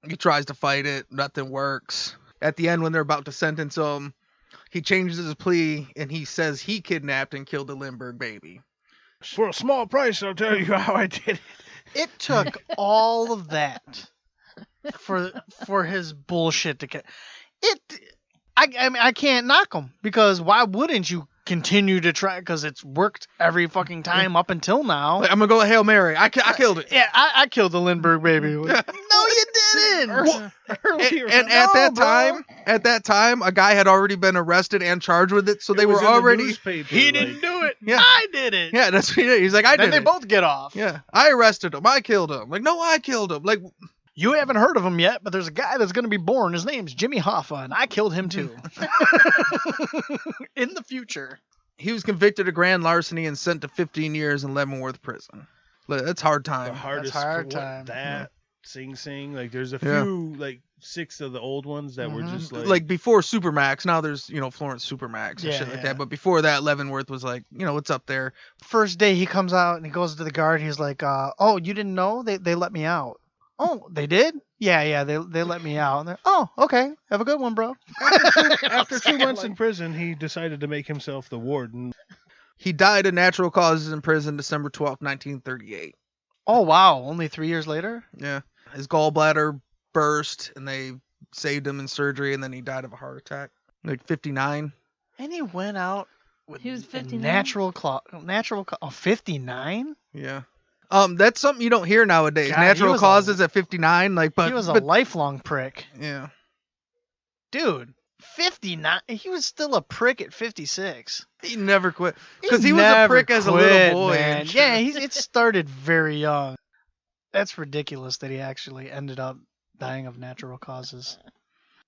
Speaker 1: He tries to fight it. Nothing works. At the end, when they're about to sentence him, He changes his plea and he says he kidnapped and killed the Lindbergh baby.
Speaker 2: For a small price, I'll tell you how I did it.
Speaker 3: It took all of that for his bullshit to get it. I mean, I can't knock him because why wouldn't you continue to try? Because it's worked every fucking time up until now.
Speaker 1: Like, I'm gonna go Hail Mary. I killed it.
Speaker 3: Yeah, I killed the Lindbergh baby. No, you didn't.
Speaker 1: And at that time, a guy had already been arrested and charged with it, so they were already.
Speaker 3: He didn't do it.
Speaker 1: Yeah.
Speaker 3: I did it.
Speaker 1: Yeah, that's what he did. He's like, I did
Speaker 3: Then they
Speaker 1: it.
Speaker 3: both get off.
Speaker 1: Yeah, I arrested him. I killed him. Like, no, I killed him. Like,
Speaker 3: You haven't heard of him yet, but there's a guy that's going to be born. His name's Jimmy Hoffa, and I killed him too. In the future.
Speaker 1: he was convicted of grand larceny and sent to 15 years in Leavenworth prison. That's hard time.
Speaker 2: The hardest
Speaker 3: hard
Speaker 2: what,
Speaker 3: time.
Speaker 2: That Sing Sing, like there's a
Speaker 1: Yeah.
Speaker 2: few, like 6 of the old ones that were just
Speaker 1: Like before Supermax, now there's, Florence Supermax and
Speaker 3: Yeah,
Speaker 1: shit like
Speaker 3: yeah.
Speaker 1: that. But before that, Leavenworth was like, it's up there.
Speaker 3: First day he comes out and he goes to the guard. He's like, oh, you didn't know? They let me out. Oh, they did? Yeah, they let me out. And they're, oh, okay. Have a good one, bro.
Speaker 2: after 2 months in prison, he decided to make himself the warden.
Speaker 1: He died of natural causes in prison December 12th, 1938.
Speaker 3: Oh, wow. Only 3 years later?
Speaker 1: Yeah. His gallbladder burst and they saved him in surgery and then he died of a heart attack. Like 59.
Speaker 3: And he went out with
Speaker 4: He was
Speaker 3: a
Speaker 4: 59?
Speaker 3: natural 59?
Speaker 1: Yeah. That's something you don't hear nowadays.
Speaker 3: God, he
Speaker 1: Natural
Speaker 3: was
Speaker 1: causes at 59, but
Speaker 3: He was a
Speaker 1: but,
Speaker 3: lifelong prick.
Speaker 1: yeah.
Speaker 3: Dude, 59. He was still a prick at 56.
Speaker 1: He never quit because he was a prick as a little boy.
Speaker 3: Man.
Speaker 1: and shit.
Speaker 3: Yeah, it started very young. That's ridiculous that he actually ended up dying of natural causes.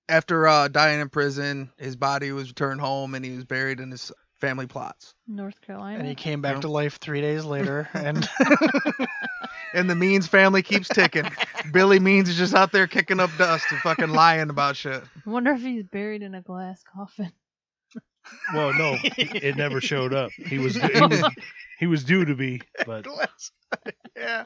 Speaker 1: After dying in prison, his body was returned home and he was buried in his family plots.
Speaker 4: North Carolina.
Speaker 3: And he came back to life 3 days later. And
Speaker 1: And the Means family keeps ticking. Billy Means is just out there kicking up dust and fucking lying about shit.
Speaker 4: I wonder if he's buried in a glass coffin.
Speaker 2: Well, no, it never showed up. He was due to be, but
Speaker 3: yeah.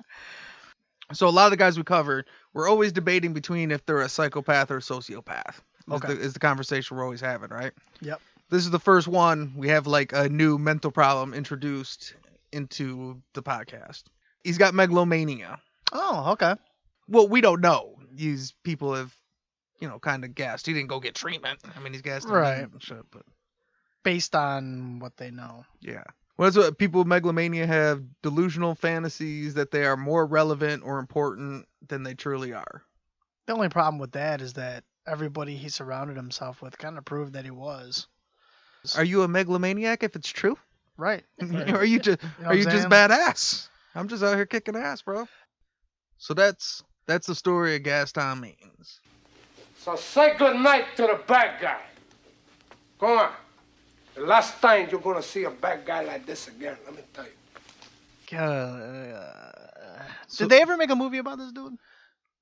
Speaker 1: So a lot of the guys we covered, we're always debating between if they're a psychopath or a sociopath.
Speaker 3: Okay.
Speaker 1: Is the conversation we're always having, right?
Speaker 3: Yep.
Speaker 1: This is the first one. We have like a new mental problem introduced into the podcast. He's got megalomania.
Speaker 3: Oh, okay.
Speaker 1: Well, we don't know. These people have, kind of guessed. He didn't go get treatment. I mean, he's Gaston
Speaker 3: Right.
Speaker 1: Means and shit, but
Speaker 3: Based on what they know.
Speaker 1: yeah. Well, that's what people with megalomania have delusional fantasies that they are more relevant or important than they truly are.
Speaker 3: The only problem with that is that everybody he surrounded himself with kind of proved that he was.
Speaker 1: Are you a megalomaniac if it's true?
Speaker 3: Right.
Speaker 1: Or are you just
Speaker 3: You know
Speaker 1: are
Speaker 3: what
Speaker 1: you
Speaker 3: I'm
Speaker 1: just
Speaker 3: saying?
Speaker 1: badass? I'm just out here kicking ass, bro. So that's the story of Gaston Means.
Speaker 6: So say good night to the bad guy. Go on. The last time you're gonna see a bad guy like this again, let me tell you.
Speaker 3: Did they ever make a movie about this dude?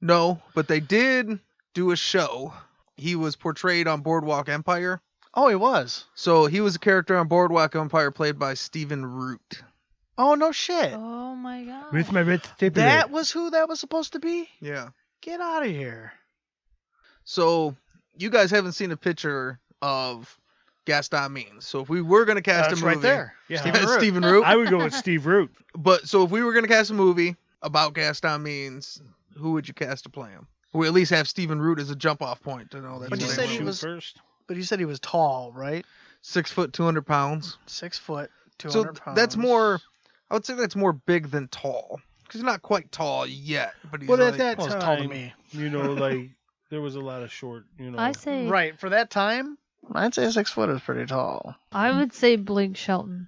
Speaker 1: No, but they did do a show. He was portrayed on Boardwalk Empire.
Speaker 3: Oh, he was.
Speaker 1: So he was a character on Boardwalk Empire played by Stephen Root.
Speaker 3: Oh, no shit.
Speaker 4: Oh my god.
Speaker 2: with my red
Speaker 3: That was who that was supposed to be?
Speaker 1: Yeah.
Speaker 3: Get out of here.
Speaker 1: So you guys haven't seen a picture of Gaston Means. So if we were going to cast
Speaker 3: That's
Speaker 1: a movie,
Speaker 3: right there.
Speaker 2: Yeah.
Speaker 1: Stephen Root.
Speaker 2: I would go with Steve Root.
Speaker 1: But so if we were going to cast a movie about Gaston Means, who would you cast to play him? We at least have Stephen Root as a jump off point to know that.
Speaker 3: But you
Speaker 1: he's
Speaker 3: said
Speaker 1: like,
Speaker 3: he
Speaker 2: Shoot
Speaker 3: was-
Speaker 2: first.
Speaker 3: But you said he was tall, right?
Speaker 1: 6 foot, 200 pounds.
Speaker 3: 6 foot, 200
Speaker 1: So
Speaker 3: pounds.
Speaker 1: that's more. I would say that's more big than tall. Because he's not quite tall yet, but he's
Speaker 2: But
Speaker 1: like,
Speaker 2: at that
Speaker 3: Well, it's tall to
Speaker 2: time,
Speaker 3: me.
Speaker 2: like there was a lot of short,
Speaker 4: I say
Speaker 3: Right, for that time, I'd say 6 foot is pretty tall.
Speaker 4: I would say Blake Shelton.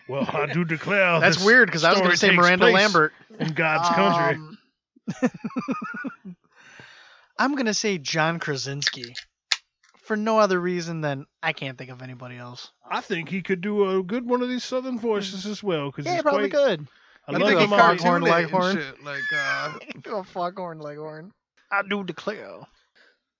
Speaker 2: Well, I do declare
Speaker 3: That's
Speaker 2: this
Speaker 3: weird because I was going to
Speaker 2: story
Speaker 3: say
Speaker 2: takes
Speaker 3: Miranda
Speaker 2: place
Speaker 3: Lambert.
Speaker 2: in God's country.
Speaker 3: I'm going to say John Krasinski. For no other reason than I can't think of anybody else.
Speaker 2: I think he could do a good one of these Southern voices as well. Because
Speaker 3: Yeah,
Speaker 2: he's
Speaker 3: he probably
Speaker 2: quite,
Speaker 3: could.
Speaker 2: I
Speaker 1: You
Speaker 2: love
Speaker 1: think
Speaker 2: him
Speaker 1: he
Speaker 2: on
Speaker 3: Foghorn
Speaker 1: cartooned it and
Speaker 3: Leghorn.
Speaker 1: shit, like,
Speaker 3: Do a foghorn leghorn. I do declare.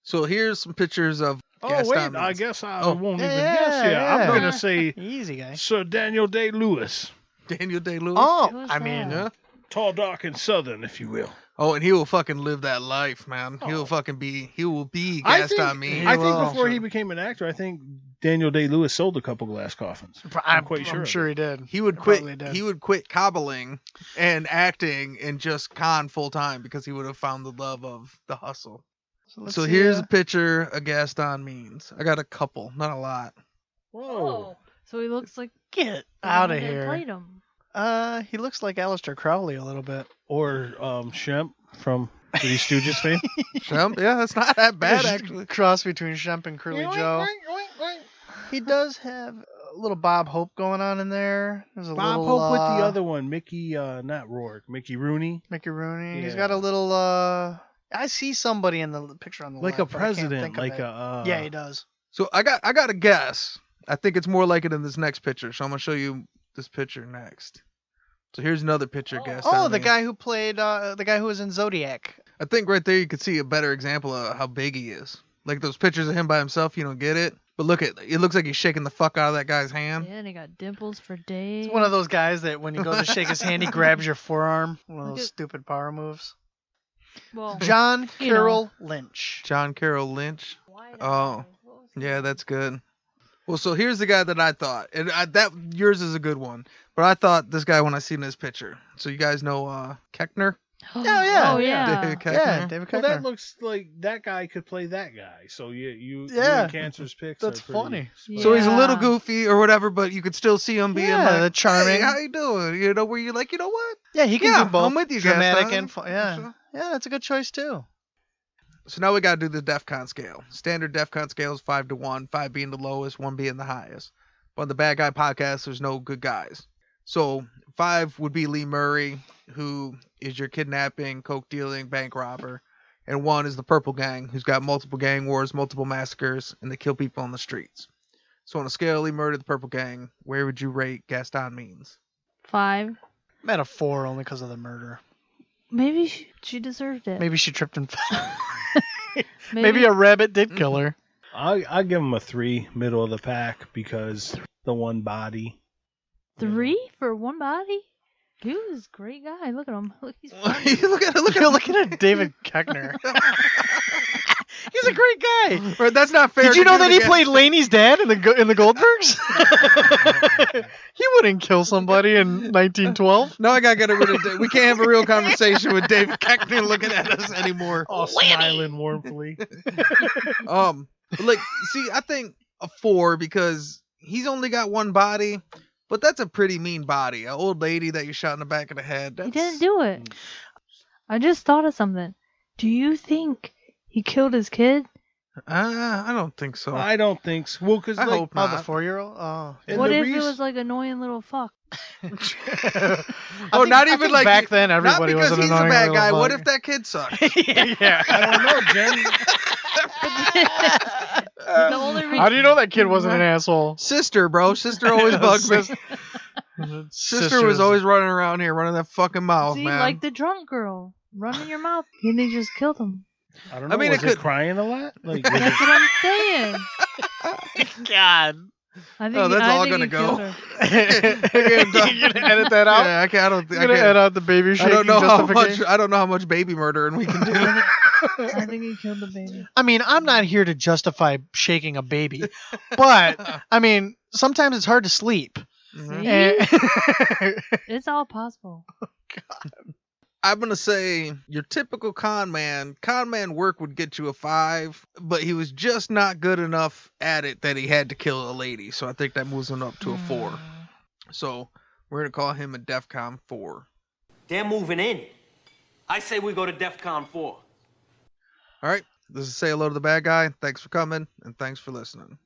Speaker 1: So here's some pictures of
Speaker 2: Oh,
Speaker 1: Gaston
Speaker 2: wait,
Speaker 1: Means.
Speaker 2: I guess I
Speaker 1: Oh.
Speaker 2: won't
Speaker 3: Yeah,
Speaker 2: even guess here.
Speaker 3: yeah.
Speaker 2: I'm going to say
Speaker 3: Easy guy.
Speaker 2: Sir Daniel Day-Lewis.
Speaker 1: Daniel Day-Lewis.
Speaker 3: Oh,
Speaker 4: Who's
Speaker 3: I mean,
Speaker 4: that?
Speaker 1: Yeah.
Speaker 2: Tall, dark, and Southern, if you will.
Speaker 1: Oh, and he will fucking live that life, man. He will be Gaston Means.
Speaker 2: I think before he became an actor, I think Daniel Day-Lewis sold a couple glass coffins.
Speaker 3: I'm
Speaker 2: quite sure.
Speaker 3: I'm sure he did.
Speaker 1: He would
Speaker 3: Probably
Speaker 1: quit.
Speaker 3: did.
Speaker 1: He would quit cobbling and acting and just con full time because he would have found the love of the hustle.
Speaker 3: let's
Speaker 1: So
Speaker 3: see,
Speaker 1: here's a picture of Gaston Means. I got a couple, not a lot.
Speaker 2: Whoa.
Speaker 4: So he looks like
Speaker 3: get
Speaker 4: the
Speaker 3: out
Speaker 4: one
Speaker 3: of
Speaker 4: that
Speaker 3: here.
Speaker 4: played him.
Speaker 3: He looks like Aleister Crowley a little bit.
Speaker 2: Or Shemp from Three Stooges fame.
Speaker 1: Shemp? Yeah, that's not that bad actually.
Speaker 3: Cross between Shemp and Curly Joe. He does have a little Bob Hope going on in there. There's a
Speaker 2: Bob
Speaker 3: little,
Speaker 2: Hope with the other one, Mickey, not Rourke, Mickey Rooney.
Speaker 3: Mickey Rooney. He's
Speaker 2: Yeah.
Speaker 3: got a little. I see somebody in the picture on the
Speaker 2: Like
Speaker 3: left,
Speaker 2: a
Speaker 3: but I can't
Speaker 2: president,
Speaker 3: think of
Speaker 2: like
Speaker 3: it.
Speaker 2: a.
Speaker 3: Yeah, he does.
Speaker 1: So I got a guess. I think it's more like it in this next picture. So I'm gonna show you this picture next. So here's another picture of Gaston
Speaker 3: Oh, the
Speaker 1: Means.
Speaker 3: guy who played the guy who was in Zodiac.
Speaker 1: I think right there you could see a better example of how big he is. Like those pictures of him by himself, you don't get it. But look at it looks like he's shaking the fuck out of that guy's hand.
Speaker 4: Yeah, and he got dimples for days.
Speaker 3: He's one of those guys that when you go to shake his hand, he grabs your forearm. One of
Speaker 4: Look
Speaker 3: those
Speaker 4: at-
Speaker 3: stupid power moves.
Speaker 4: Well,
Speaker 3: John
Speaker 4: You know.
Speaker 3: Carroll Lynch.
Speaker 1: John Carroll Lynch.
Speaker 4: wide
Speaker 1: Oh,
Speaker 4: eyes. What was
Speaker 1: yeah, that's good. Well, so here's the guy that I thought, and that yours is a good one. But I thought this guy when I seen this picture. So you guys know Keckner?
Speaker 3: Oh, yeah.
Speaker 4: Oh yeah.
Speaker 1: David Keckner.
Speaker 3: Yeah, David
Speaker 2: Well,
Speaker 3: Koechner.
Speaker 2: that looks like that guy could play that guy. So you
Speaker 3: Yeah.
Speaker 2: and Cancer's picks.
Speaker 3: That's
Speaker 2: are pretty
Speaker 3: funny.
Speaker 2: spot
Speaker 1: So he's a little
Speaker 4: Yeah.
Speaker 1: goofy or whatever, but you could still see him being
Speaker 3: Yeah,
Speaker 1: like,
Speaker 3: the charming.
Speaker 1: "Hey, how you doing?" You know, where you're like, you know what?
Speaker 3: Yeah, he can
Speaker 1: Yeah,
Speaker 3: do both.
Speaker 1: I'm with you,
Speaker 3: Dramatic
Speaker 1: Gaston.
Speaker 3: and fun. Yeah.
Speaker 1: Sure.
Speaker 3: Yeah, that's a good choice too.
Speaker 1: So now we got to do the DEFCON scale. Standard DEFCON scale is 5 to 1, 5 being the lowest, 1 being the highest. But on the Bad Guy podcast, there's no good guys. So 5 would be Lee Murray, who is your kidnapping, coke dealing, bank robber. And 1 is the Purple Gang, who's got multiple gang wars, multiple massacres, and they kill people on the streets. So on a scale of Lee Murray to the Purple Gang, where would you rate Gaston Means?
Speaker 4: 5.
Speaker 3: I'm at a 4 only because of the murder.
Speaker 4: Maybe she deserved it.
Speaker 3: Maybe she tripped and fell. Maybe a rabbit did kill her.
Speaker 2: I give him a 3, middle of the pack, because the one body.
Speaker 4: 3 for one body. He was a great guy. Look at him. Look, he's
Speaker 1: look at
Speaker 3: You're looking at David Keckner. He's a great guy.
Speaker 1: Right, that's not fair.
Speaker 3: Did you
Speaker 1: to
Speaker 3: know
Speaker 1: do
Speaker 3: that
Speaker 1: to
Speaker 3: he
Speaker 1: Gaston.
Speaker 3: played Laney's dad in the Goldbergs? He wouldn't kill somebody in 1912.
Speaker 1: No, I gotta get rid of it. We can't have a real conversation with David Keckner looking at us anymore.
Speaker 2: All smiling warmly.
Speaker 1: Like, see, I think a 4 because he's only got one body, but that's a pretty mean body. An old lady that you shot in the back of the head.
Speaker 4: He
Speaker 1: That's...
Speaker 4: didn't do it. I just thought of something. Do you think he killed his kid?
Speaker 1: I don't think so.
Speaker 2: I don't think so. Well, because
Speaker 1: I
Speaker 2: like,
Speaker 1: hope
Speaker 3: Oh,
Speaker 1: not.
Speaker 3: the 4-year-old? Oh.
Speaker 2: And
Speaker 4: What
Speaker 2: the
Speaker 4: if it
Speaker 2: reason-
Speaker 4: was like annoying little fuck?
Speaker 1: Oh, not
Speaker 3: I
Speaker 1: even
Speaker 3: think
Speaker 1: like
Speaker 3: back then everybody
Speaker 1: not
Speaker 3: was
Speaker 1: because
Speaker 3: an
Speaker 1: he's a
Speaker 3: annoying
Speaker 1: bad
Speaker 3: little
Speaker 1: guy. What
Speaker 3: fuck.
Speaker 1: if that kid sucked?
Speaker 3: Yeah.
Speaker 2: I don't know, Jen.
Speaker 4: The only reason.
Speaker 3: How do you know that kid wasn't an asshole?
Speaker 1: Sister, bro. Sister always bugged me. Sister was always running around here, running that fucking mouth,
Speaker 4: See,
Speaker 1: man.
Speaker 4: like the drunk girl, run in your mouth, and they just killed him.
Speaker 2: I don't know.
Speaker 1: I mean,
Speaker 2: was
Speaker 1: it could-
Speaker 2: crying a lot? Like, was
Speaker 4: That's what I'm saying.
Speaker 3: God.
Speaker 4: I think.
Speaker 1: Oh, that's
Speaker 4: I
Speaker 1: all
Speaker 4: think
Speaker 1: gonna
Speaker 4: he
Speaker 1: go.
Speaker 4: killed her.
Speaker 3: You gonna edit that out?
Speaker 1: Yeah, I don't think.
Speaker 3: You're gonna edit out the baby
Speaker 1: I
Speaker 3: shaking
Speaker 1: don't know how much.
Speaker 3: justification?
Speaker 1: I don't know how much baby murdering we can do.
Speaker 4: I think he killed the baby.
Speaker 3: I mean, I'm not here to justify shaking a baby, but I mean, sometimes it's hard to sleep.
Speaker 1: Mhm.
Speaker 4: See?
Speaker 3: And-
Speaker 4: It's all possible.
Speaker 1: I'm gonna say your typical con man work would get you a 5, but he was just not good enough at it that he had to kill a lady. So I think that moves him up to a 4. So we're gonna call him a DEFCON 4.
Speaker 5: They're moving in. I say we go to DEFCON 4.
Speaker 1: All right, this is Say Hello to the Bad Guy. Thanks for coming and thanks for listening.